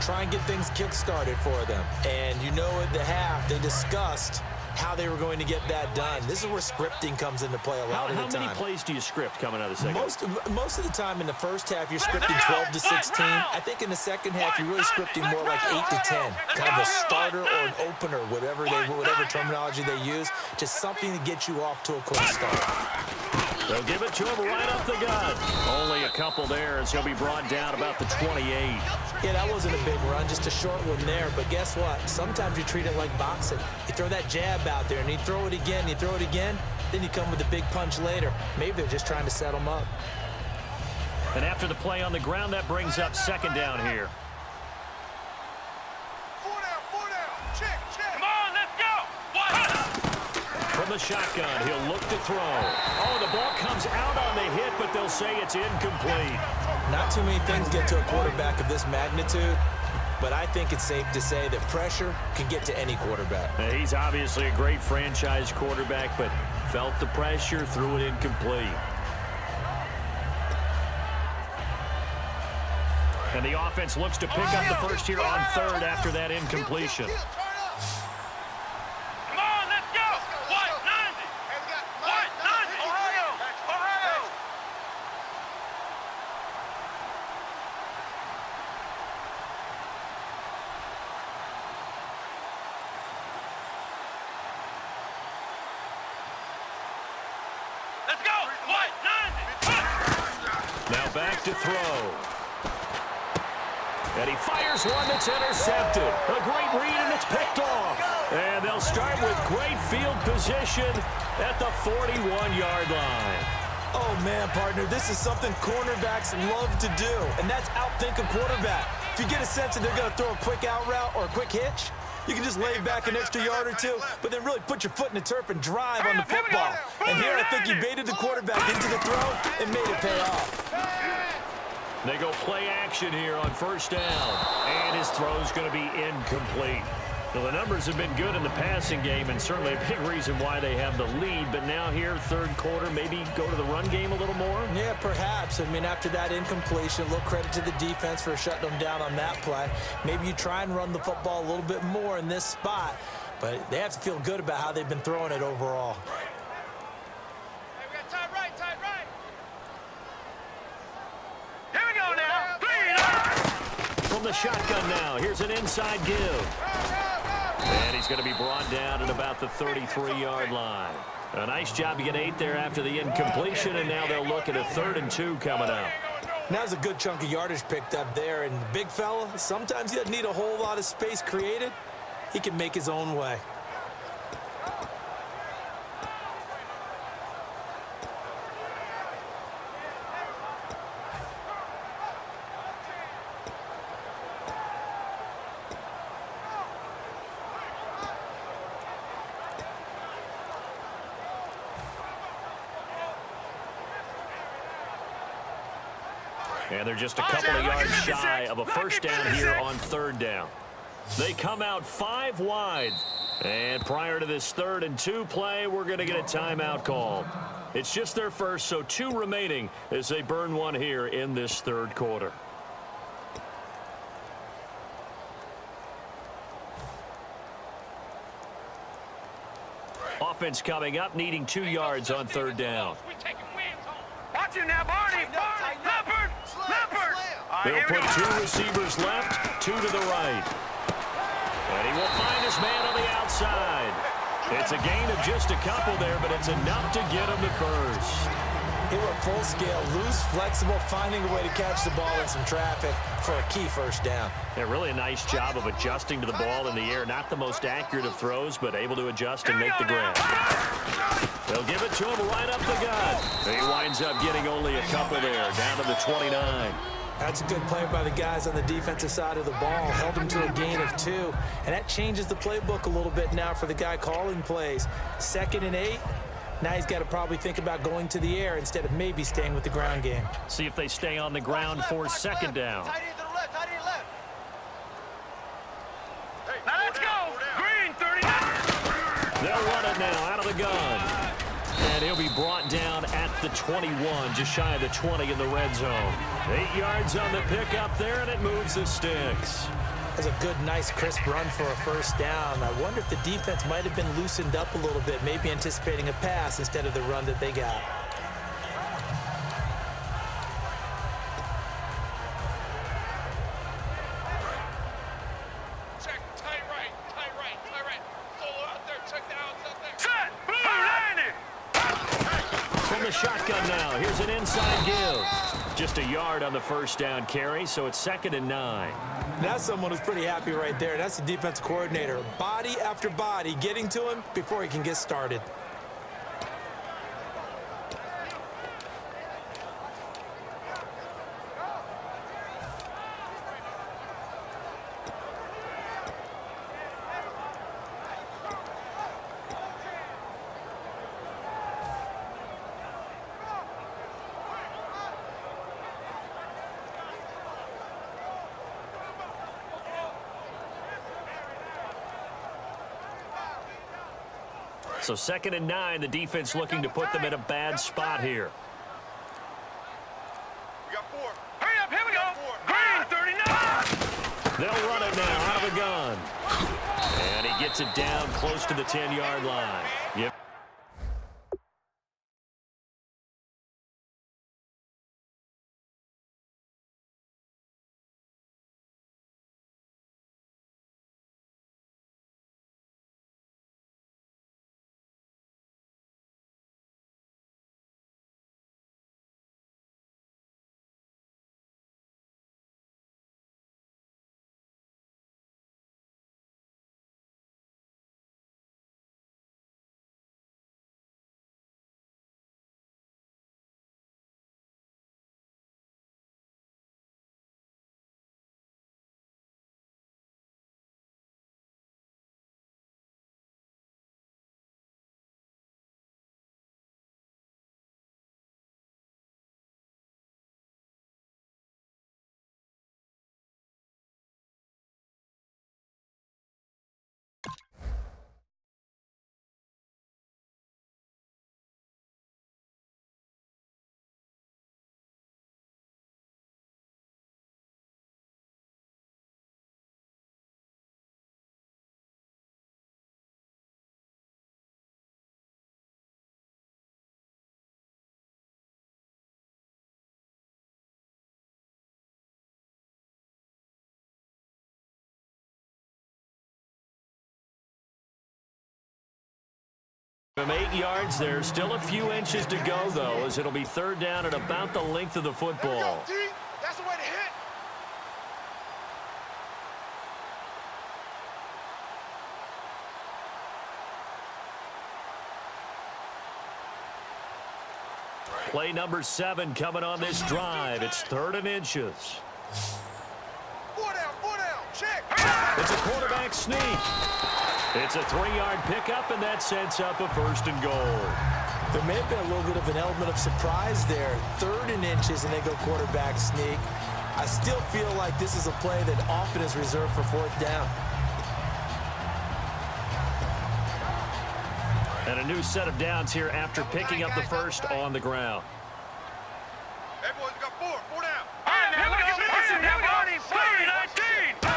Try and get things kick-started for them. And you know at the half they discussed how they were going to get that done. This is where scripting comes into play a lot of the time. How many plays do you script coming out of the second? Most of the time in the first half, you're scripting 12 to 16. I think in the second half, you're really scripting more like 8 to 10. Kind of a starter or an opener, whatever terminology they use. Just something to get you off to a quick start. They'll give it to him right up the gut. Only a couple there as he'll be brought down about the 28. Yeah, that wasn't a big run, just a short one there. But guess what? Sometimes you treat it like boxing. You throw that jab out there, and you throw it again, then you come with a big punch later. Maybe they're just trying to set them up. And after the play on the ground, that brings up second down here. 4 down. Check. Come on, let's go. From the shotgun, he'll look to throw. Oh, the ball comes out on the hit, but they'll say it's incomplete. Not too many things get to a quarterback of this magnitude, but I think it's safe to say that pressure can get to any quarterback. He's obviously a great franchise quarterback, but felt the pressure, threw it incomplete. And the offense looks to pick up the first here on third after that incompletion. Come on, let's go. White 90. White 90. Ohio. Let's go. White 90. Now back to throw. And he fires one that's intercepted. A great read, and it's picked off. And they'll start with great field position at the 41-yard line. Oh, man, partner, this is something cornerbacks love to do, and that's outthink a quarterback. If you get a sense that they're going to throw a quick out route or a quick hitch, you can just lay back an extra yard or two, but then really put your foot in the turf and drive on the football. And here I think he baited the quarterback into the throw and made it pay off. They go play action here on first down. And his throw's going to be incomplete. Well, the numbers have been good in the passing game, and certainly a big reason why they have the lead. But now here, third quarter, maybe go to the run game a little more? Yeah, perhaps. I mean, after that incompletion, a little credit to the defense for shutting them down on that play. Maybe you try and run the football a little bit more in this spot. But they have to feel good about how they've been throwing it overall. Hey, we got tight right. Here we go now. From the shotgun now, here's an inside give. And he's going to be brought down at about the 33-yard line. A nice job to get 8 there after the incompletion, and now they'll look at a 3rd and 2 coming up. Now's a good chunk of yardage picked up there, and the big fella, sometimes he doesn't need a whole lot of space created. He can make his own way. And they're just a couple of yards shy of a first down here on 3rd down. They come out 5 wide. And prior to this 3rd and 2 play, we're going to get a timeout called. It's just their first, so 2 remaining as they burn one here in this 3rd quarter. Offense coming up, needing 2 yards on 3rd down. Watch him now, Barney. Leopard. They'll put 2 receivers left, 2 to the right. And he will find his man on the outside. It's a gain of just a couple there, but it's enough to get him to first. He went full scale, loose, flexible, finding a way to catch the ball in some traffic for a key first down. Yeah, really a nice job of adjusting to the ball in the air. Not the most accurate of throws, but able to adjust and make the grab. They'll give it to him right up the gut. He winds up getting only a couple there, down to the 29. That's a good play by the guys on the defensive side of the ball. Held him to a gain of 2. And that changes the playbook a little bit now for the guy calling plays. 2nd and 8. Now he's got to probably think about going to the air instead of maybe staying with the ground game. See if they stay on the ground for 2nd down. Tight end to the left, tight end left. Hey, Now let's go. Green, 39. They'll run it now out of the gun. And he'll be brought down at the 21, just shy of the 20 in the red zone. 8 yards on the pickup there, and it moves the sticks. That's a good, nice, crisp run for a first down. I wonder if the defense might have been loosened up a little bit, maybe anticipating a pass instead of the run that they got. Check, tight right, tight right, tight right. Solo out there, check the outs out there. Set, blue, landing. From the shotgun now, here's an inside give. Just a yard on the first down carry, so it's 2nd and 9. That's someone who's pretty happy right there. That's the defensive coordinator. Body after body getting to him before he can get started. So 2nd and 9, the defense looking to put them in a bad spot here. We got 4. Hurry up, here we go. Green, 39. They'll run it now out of the gun. And he gets it down close to the 10-yard line. Yep. From 8 yards, there's still a few inches to go, though, as it'll be 3rd down at about the length of the football. D, that's the way to hit. Play number 7 coming on this drive. It's 3rd and inches. 4 down, check. It's a quarterback sneak. It's a 3-yard pickup, and that sets up a 1st and goal. There may have been a little bit of an element of surprise there. 3rd and inches, and they go quarterback sneak. I still feel like this is a play that often is reserved for 4th down. And a new set of downs here after picking up the first on the ground. Hey, boys, we got 4 down. All right, now look at this. Now we 19.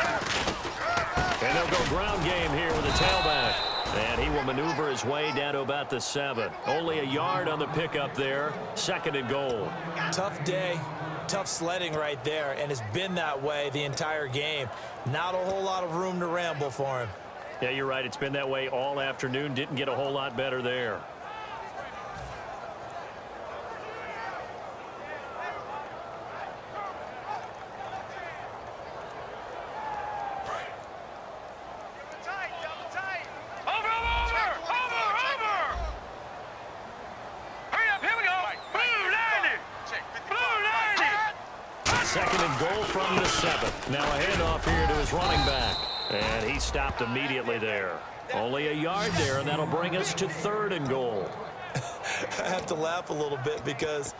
And they'll go ground game here with a tailback. And he will maneuver his way down to about the 7. Only a yard on the pickup there. 2nd and goal. Tough day, tough sledding right there, and it's been that way the entire game. Not a whole lot of room to ramble for him. Yeah, you're right. It's been that way all afternoon. Didn't get a whole lot better there. Second and goal from the 7. Now a handoff here to his running back. And he stopped immediately there. Only a yard there, and that'll bring us to 3rd and goal. I have to laugh a little bit because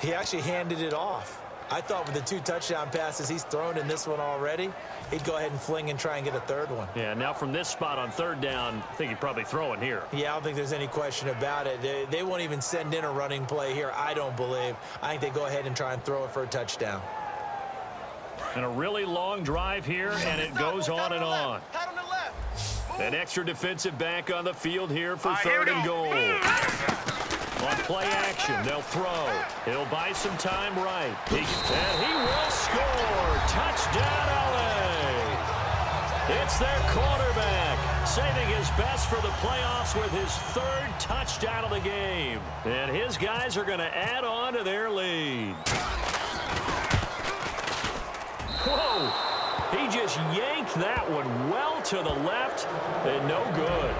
he actually handed it off. I thought with the 2 touchdown passes he's thrown in this one already, he'd go ahead and fling and try and get a 3rd one. Yeah, now from this spot on 3rd down, I think he'd probably throw it here. Yeah, I don't think there's any question about it. They won't even send in a running play here, I don't believe. I think they go ahead and try and throw it for a touchdown. And a really long drive here, and it goes on and on. An extra defensive back on the field here for 3rd and goal. On play action, they'll throw. He'll buy some time right. And he will score. Touchdown, LA. It's their quarterback, saving his best for the playoffs with his 3rd touchdown of the game. And his guys are going to add on to their lead. Whoa. He just yanked that one well to the left and no good.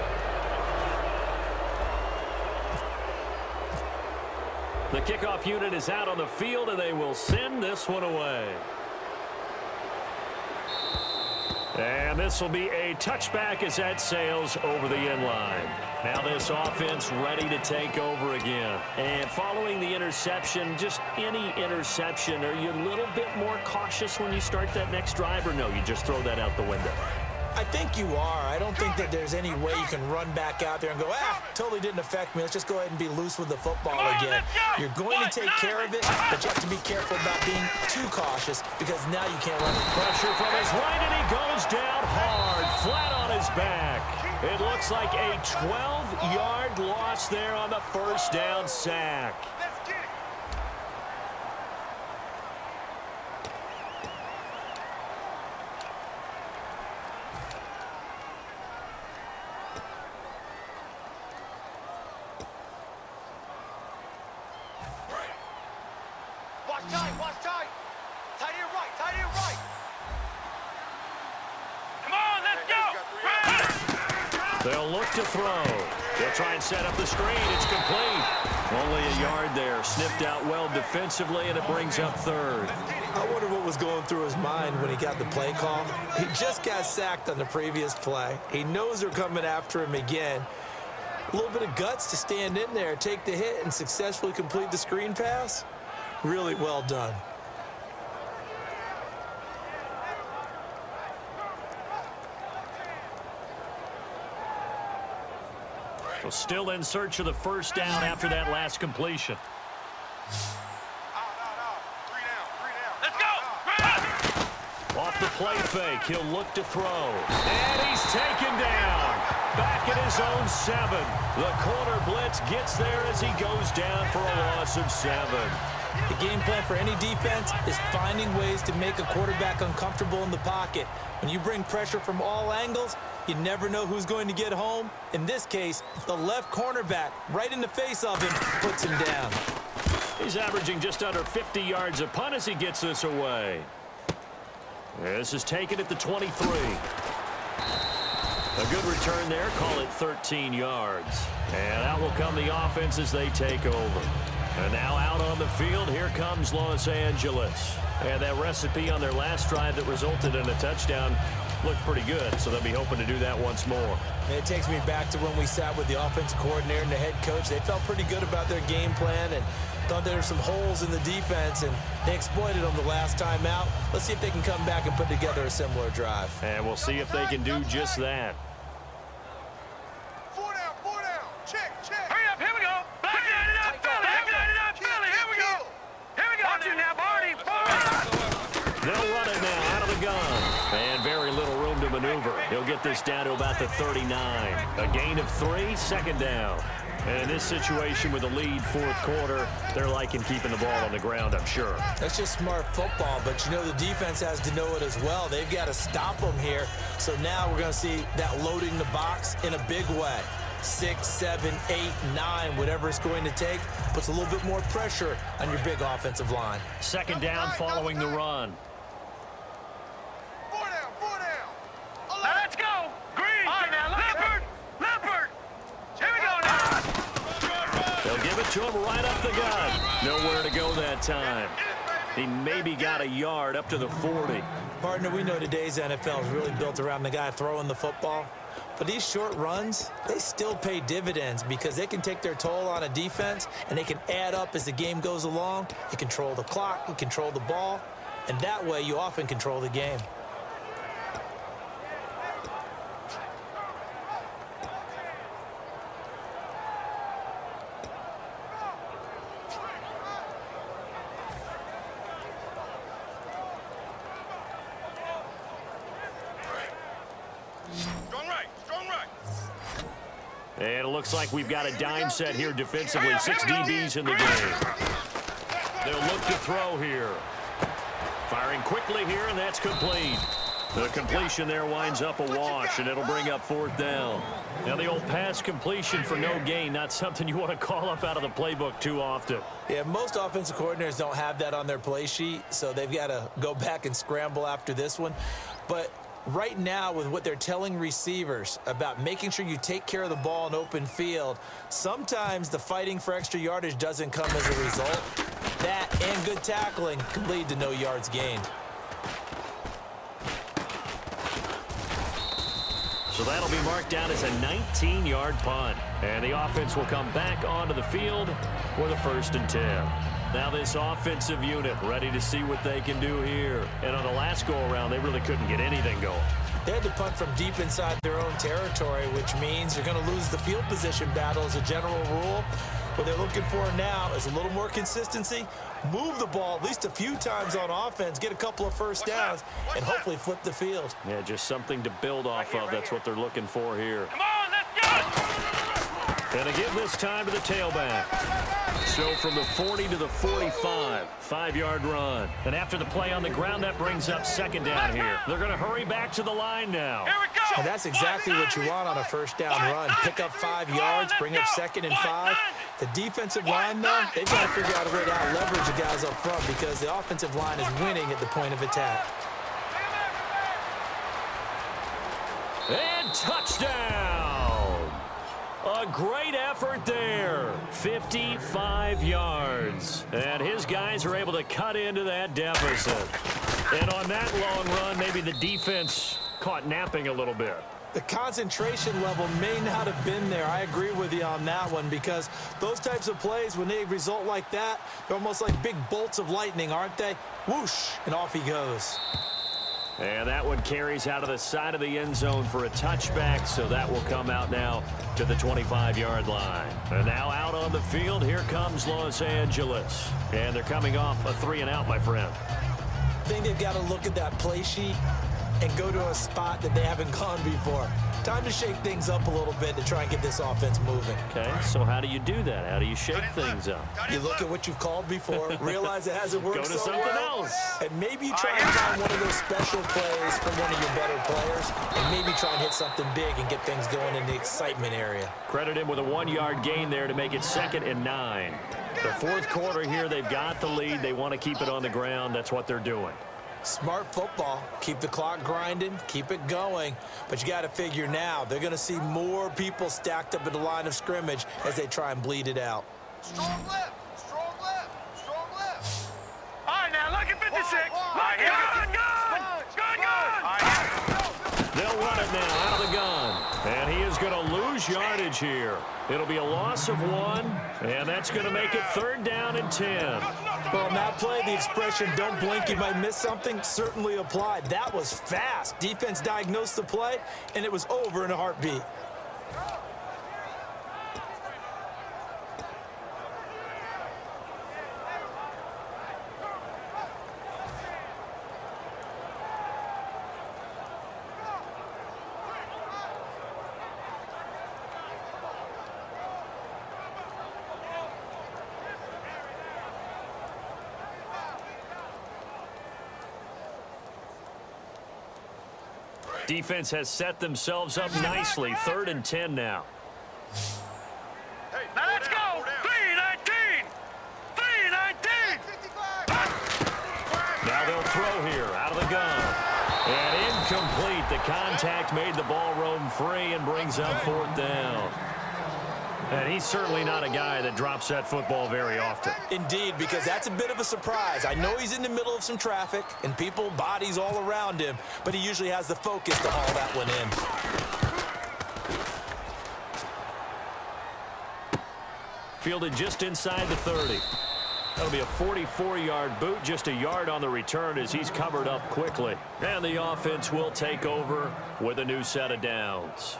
The kickoff unit is out on the field, and they will send this one away. And this will be a touchback as that sails over the end line. Now this offense ready to take over again. And following the interception, just any interception, are you a little bit more cautious when you start that next drive, or no, you just throw that out the window? I think you are. I don't think that there's any way you can run back out there and go, totally didn't affect me. Let's just go ahead and be loose with the football again. You're going to take care of it, but you have to be careful about being too cautious because now you can't run it. Pressure from his right, and he goes down hard, flat on his back. It looks like a 12-yard loss there on the 1st down sack. Watch tight. Tight end right. Come on, let's go. They'll look to throw. They'll try and set up the screen. It's complete. Only a yard there. Sniffed out well defensively, and it brings up 3rd. I wonder what was going through his mind when he got the play call. He just got sacked on the previous play. He knows they're coming after him again. A little bit of guts to stand in there, take the hit, and successfully complete the screen pass. Really well done. So still in search of the 1st down after that last completion. Let's go. Off the play fake, he'll look to throw. And he's taken down. Back at his own 7. The corner blitz gets there as he goes down for a loss of 7. The game plan for any defense is finding ways to make a quarterback uncomfortable in the pocket. When you bring pressure from all angles, you never know who's going to get home. In this case, the left cornerback, right in the face of him, puts him down. He's averaging just under 50 yards a punt as he gets this away. This is taken at the 23. A good return there, call it 13 yards. And out will come the offense as they take over. And now out on the field, here comes Los Angeles. And that recipe on their last drive that resulted in a touchdown looked pretty good, so they'll be hoping to do that once more. And it takes me back to when we sat with the offensive coordinator and the head coach. They felt pretty good about their game plan and thought there were some holes in the defense, and they exploited them the last time out. Let's see if they can come back and put together a similar drive. And we'll see if they can do just that. 4 down. Check. Hurry up, here we go. Back it up, Philly. Here we go. Watch it now, Barney. They'll run it now out of the gun. And very little room to maneuver. He'll get this down to about the 39. A gain of 3, 2nd down. And in this situation with a lead 4th quarter, they're liking keeping the ball on the ground, I'm sure. That's just smart football, but you know the defense has to know it as well. They've got to stop them here. So now we're going to see that loading the box in a big way. 6, 7, 8, 9, whatever it's going to take, puts a little bit more pressure on your big offensive line. 2nd down following the run. 4 down. Now let's go. Green. All right, now, Leopard. Here we go now. They'll give it to him right up the gut. Nowhere to go that time. He maybe got a yard up to the 40. Partner, we know today's NFL is really built around the guy throwing the football. But these short runs, they still pay dividends because they can take their toll on a defense and they can add up as the game goes along. You control the clock, you control the ball, and that way you often control the game. And it looks like we've got a dime set here defensively. 6 DBs in the game. They'll look to throw here. Firing quickly here, and that's complete. The completion there winds up a wash, and it'll bring up 4th down. Now, the old pass completion for no gain, not something you want to call up out of the playbook too often. Yeah, most offensive coordinators don't have that on their play sheet, so they've got to go back and scramble after this one. But right now, with what they're telling receivers about making sure you take care of the ball in open field, sometimes the fighting for extra yardage doesn't come as a result. That and good tackling can lead to no yards gained. So that'll be marked down as a 19-yard punt. And the offense will come back onto the field for the 1st and 10. Now this offensive unit ready to see what they can do here. And on the last go-around, they really couldn't get anything going. They had to punt from deep inside their own territory, which means you're going to lose the field position battle as a general rule. What they're looking for now is a little more consistency, move the ball at least a few times on offense, get a couple of first downs, and hopefully flip the field. Yeah, just something to build off of. That's what they're looking for here. Come on, let's go! And to give this time to the tailback. So from the 40 to the 45, 5-yard run. And after the play on the ground, that brings up 2nd down here. They're going to hurry back to the line now. Here we go! And that's exactly what you want on a first down run. Pick up 5 yards, bring up 2nd and 5. The defensive line, though, they've got to figure out a way to out-leverage the guys up front because the offensive line is winning at the point of attack. And touchdown! A great effort there. 55 yards. And his guys are able to cut into that deficit. And on that long run, maybe the defense caught napping a little bit. The concentration level may not have been there. I agree with you on that one because those types of plays, when they result like that, they're almost like big bolts of lightning, aren't they? Whoosh, and off he goes. And that one carries out of the side of the end zone for a touchback, so that will come out now to the 25-yard line. And now out on the field, here comes Los Angeles. And they're coming off a 3-and-out, my friend. I think they've got to look at that play sheet and go to a spot that they haven't gone before. Time to shake things up a little bit to try and get this offense moving. Okay, so how do you do that? How do you shake things up? You look at what you've called before, realize it hasn't worked Go to so something well, else. and maybe you try and find one of those special plays from one of your better players, and maybe try and hit something big and get things going in the excitement area. Credit him with a 1-yard gain there to make it 2nd and 9. The 4th quarter here, they've got the lead. They want to keep it on the ground. That's what they're doing. Smart football. Keep the clock grinding, keep it going. But you got to figure now, they're going to see more people stacked up at the line of scrimmage as they try and bleed it out. Strong left, strong left, strong left. All right, now look at 56. Good. They'll run it now out of the gun. And he is going to lose yardage here. It'll be a loss of 1, and that's going to make it 3rd down and 10. Well, on that play, the expression, don't blink, you might miss something, certainly applied. That was fast. Defense diagnosed the play, and it was over in a heartbeat. Defense has set themselves up nicely. 3rd and 10 now. Hey, Now let's go. 3-19. 3-19. Now they'll throw here out of the gun. And incomplete. The contact made the ball roam free and brings up 4th down. And he's certainly not a guy that drops that football very often. Indeed, because that's a bit of a surprise. I know he's in the middle of some traffic and people, bodies all around him, but he usually has the focus to haul that one in. Fielded just inside the 30. That'll be a 44-yard boot, just a yard on the return as he's covered up quickly. And the offense will take over with a new set of downs.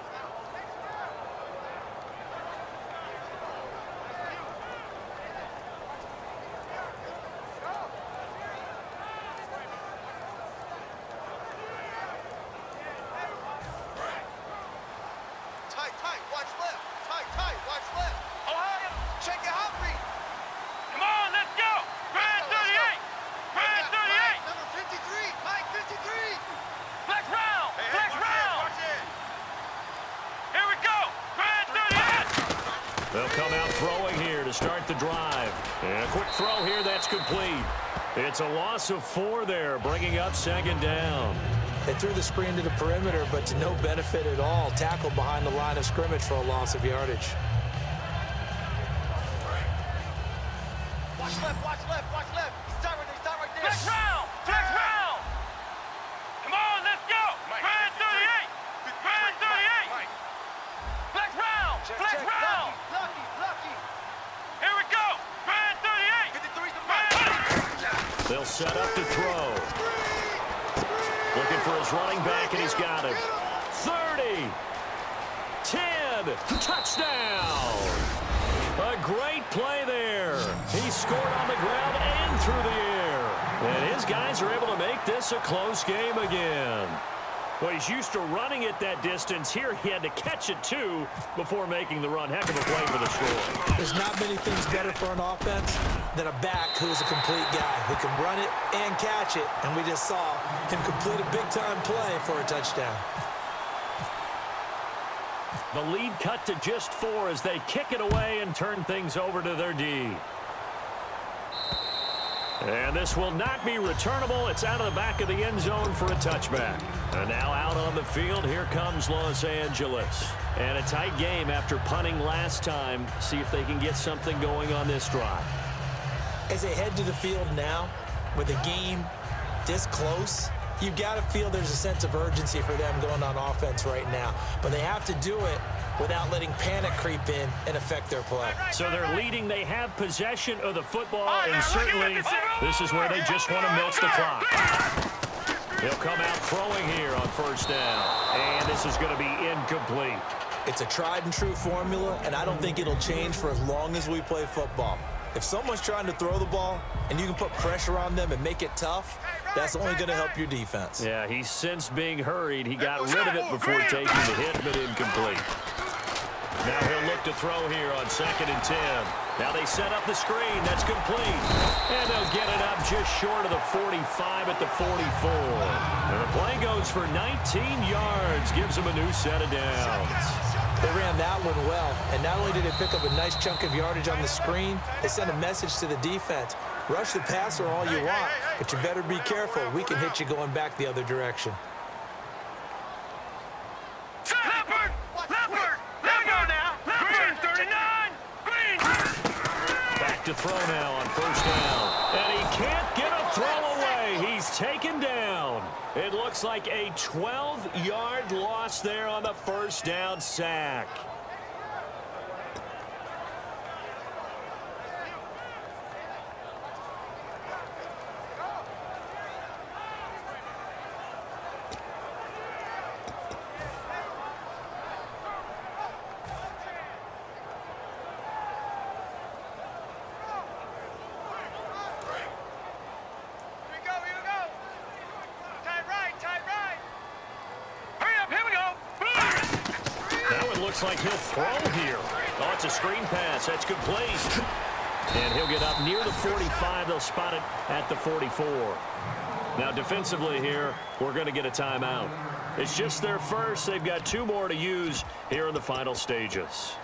They'll come out throwing here to start the drive. And a quick throw here that's complete. It's a loss of 4 there, bringing up second down. They threw the screen to the perimeter, but to no benefit at all. Tackled behind the line of scrimmage for a loss of yardage. Watch left, watch left, watch left. Start right there. Flex round! Flex round! Come on, let's go! Grand 38! Grand 38! Flex round! Flex round! Lucky. Here we go! Grand 38! 53's the mark. They'll set up to throw. Looking for his running back, and he's got him. 30, 10, touchdown! A great play there. He scored on the ground and through the air. And his guys are able to make this a close game again. Well, he's used to running it that distance. Here he had to catch it, too, before making the run. Heck of a play for the score. There's not many things better for an offense than a back who is a complete guy who can run it and catch it. And we just saw him complete a big-time play for a touchdown. The lead cut to just 4 as they kick it away and turn things over to their D. And this will not be returnable. It's out of the back of the end zone for a touchback. And now out on the field, here comes Los Angeles. And a tight game after punting last time. See if they can get something going on this drive. As they head to the field now, with a game this close, you've got to feel there's a sense of urgency for them going on offense right now. But they have to do it without letting panic creep in and affect their play. So they're leading. They have possession of the football, and certainly this is where they just want to milk the clock. They'll come out throwing here on first down, and this is going to be incomplete. It's a tried-and-true formula, and I don't think it'll change for as long as we play football. If someone's trying to throw the ball and you can put pressure on them and make it tough, that's only going to help your defense. Yeah, he's since being hurried. He got rid of it before taking the hit, but incomplete. Now he'll look to throw here on 2nd and 10. Now they set up the screen. That's complete. And they'll get it up just short of the 45 at the 44. And the play goes for 19 yards. Gives them a new set of downs. They ran that one well, and not only did they pick up a nice chunk of yardage on the screen, they sent a message to the defense. Rush the passer all you want, but you better be careful. We can hit you going back the other direction. Leopard! Leopard! Let me go now! Green 39! Green! Back to throw now on first down. And he can't get a throw away. He's taken down. It looks like a 12-yard loss there on the first down sack. Looks like he'll throw here. Oh, it's a screen pass. That's complete. And he'll get up near the 45. They'll spot it at the 44. Now, defensively here, we're going to get a timeout. It's just their first. They've got 2 more to use here in the final stages.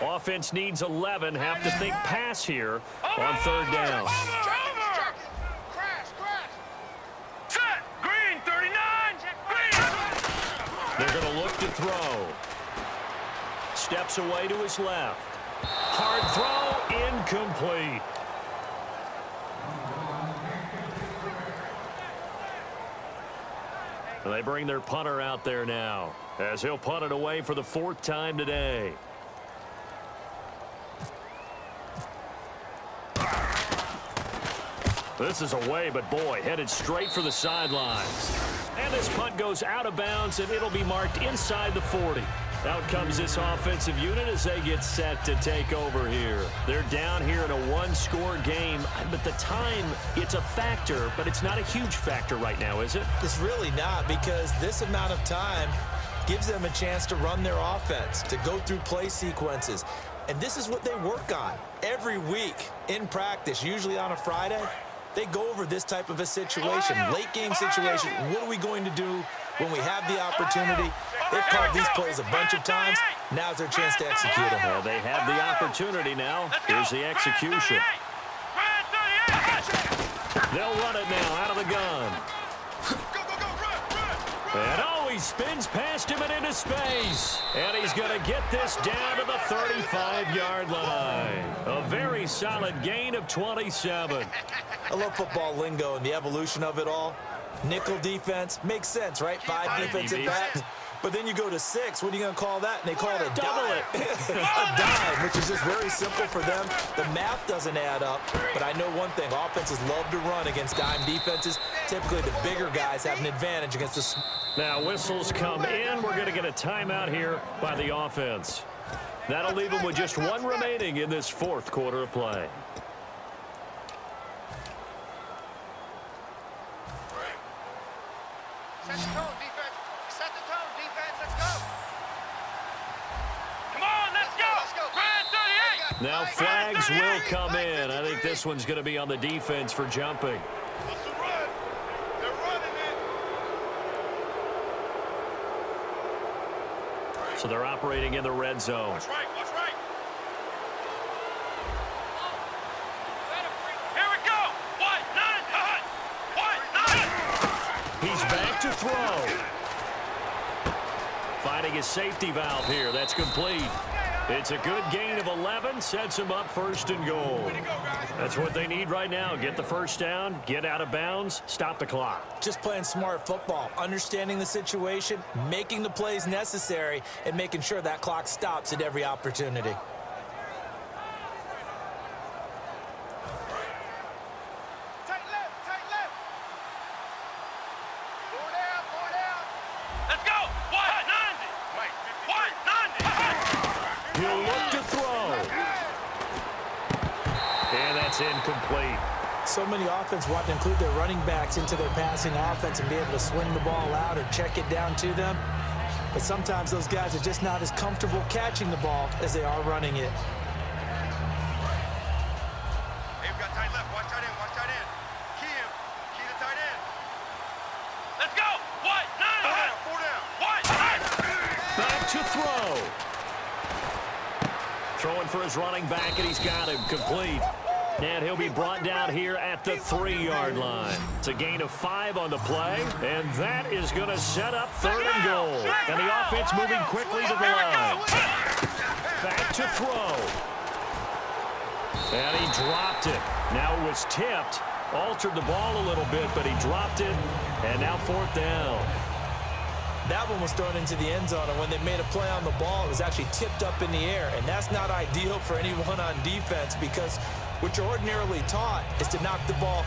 Offense needs 11. Have to think pass here on third down. Set. Green, 39. Green. They're going to look to throw. Steps away to his left. Hard throw, incomplete. And they bring their punter out there now, as he'll punt it away for the 4th time today. This is away, but boy, headed straight for the sidelines. And this punt goes out of bounds, and it'll be marked inside the 40. Out comes this offensive unit as they get set to take over here. They're down here in a one-score game, but the time, it's a factor, but it's not a huge factor right now, is it? It's really not, because this amount of time gives them a chance to run their offense, to go through play sequences. And this is what they work on every week in practice, usually on a Friday. They go over this type of a situation, late game situation. What are we going to do when we have the opportunity? They've called these plays a bunch of times. Now's their chance to execute them. Well, they have the opportunity now. Here's the execution. They'll run it now out of the gun. And oh, he spins past him and into space. And he's going to get this down to the 35-yard line. A very solid gain of 27. I love football lingo and the evolution of it all. Nickel defense makes sense, right? 5 defensive backs. But then you go to 6. What are you going to call that? And they call it a dime. A dime, which is just very simple for them. The math doesn't add up. But I know one thing. Offenses love to run against dime defenses. Typically, the bigger guys have an advantage against the... Now, whistles come in. We're going to get a timeout here by the offense. That'll leave them with just 1 remaining in this 4th quarter of play. Set the tone, defense. Set the tone, defense. Let's go. Come on, let's go. Let's go. Red 38. Now flags will come in. I think this one's going to be on the defense for jumping. What's the run? They're running it. So they're operating in the red zone. Watch right, watch right. Here we go. White, 9, White, 9. He's back to throw. Finding his safety valve here. That's complete. It's a good gain of 11. Sets him up 1st and goal. That's what they need right now. Get the first down, get out of bounds, stop the clock. Just playing smart football, understanding the situation, making the plays necessary, and making sure that clock stops at every opportunity. Tight left, tight left. Four down, four down. Let's go. White, 90. Mike, White, 90. He'll look to throw. And that's incomplete. So many offense want to include their running backs into their passing offense and be able to swing the ball out or check it down to them. But sometimes those guys are just not as comfortable catching the ball as they are running it. Hey, we've got tight left. Watch tight end, watch tight end. Key him. Key the tight end. Let's go. White, 9. Four down. White, 9. Back to throw. Throwing for his running back, and he's got him complete. And he'll be brought down here at the 3-yard line. It's a gain of 5 on the play, and that is going to set up 3rd and goal. And the offense moving quickly to the line. Back to throw. And he dropped it. Now it was tipped. Altered the ball a little bit, but he dropped it. And now 4th down. That one was thrown into the end zone, and when they made a play on the ball, it was actually tipped up in the air. And that's not ideal for anyone on defense, because what you're ordinarily taught is to knock the ball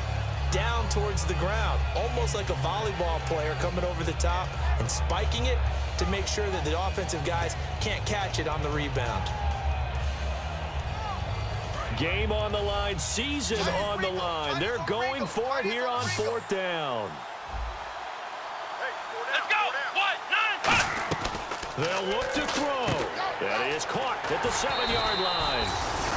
down towards the ground, almost like a volleyball player coming over the top and spiking it to make sure that the offensive guys can't catch it on the rebound. Game on the line, season on the line. They're going for it here on 4th down. Let's go. White, 9. They'll look to throw. That is caught at the 7-yard line.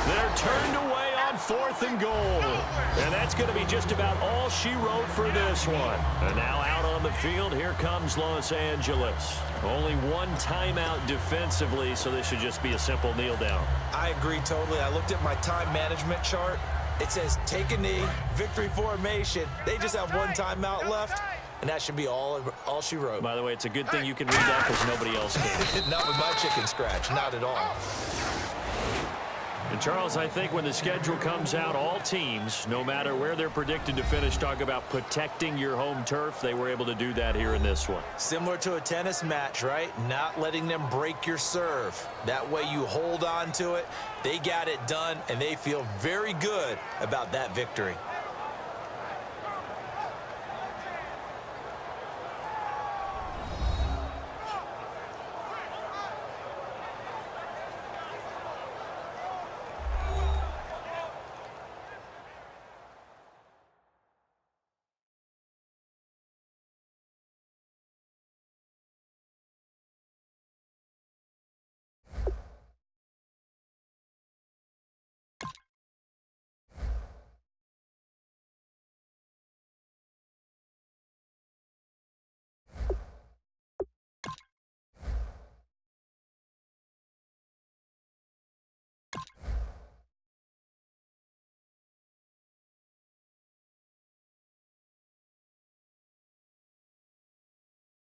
They're turned away on on 4th and goal. And that's going to be just about all she wrote for this one. And now out on the field, here comes Los Angeles. Only one timeout defensively, so this should just be a simple kneel down. I agree totally. I looked at my time management chart. It says take a knee, victory formation. They just have one timeout left, and that should be all she wrote. By the way, it's a good thing you can read that because nobody else can. Not with my chicken scratch, not at all. And Charles, I think when the schedule comes out, all teams, no matter where they're predicted to finish, talk about protecting your home turf. They were able to do that here in this one. Similar to a tennis match, right? Not letting them break your serve. That way you hold on to it. They got it done, and they feel very good about that victory.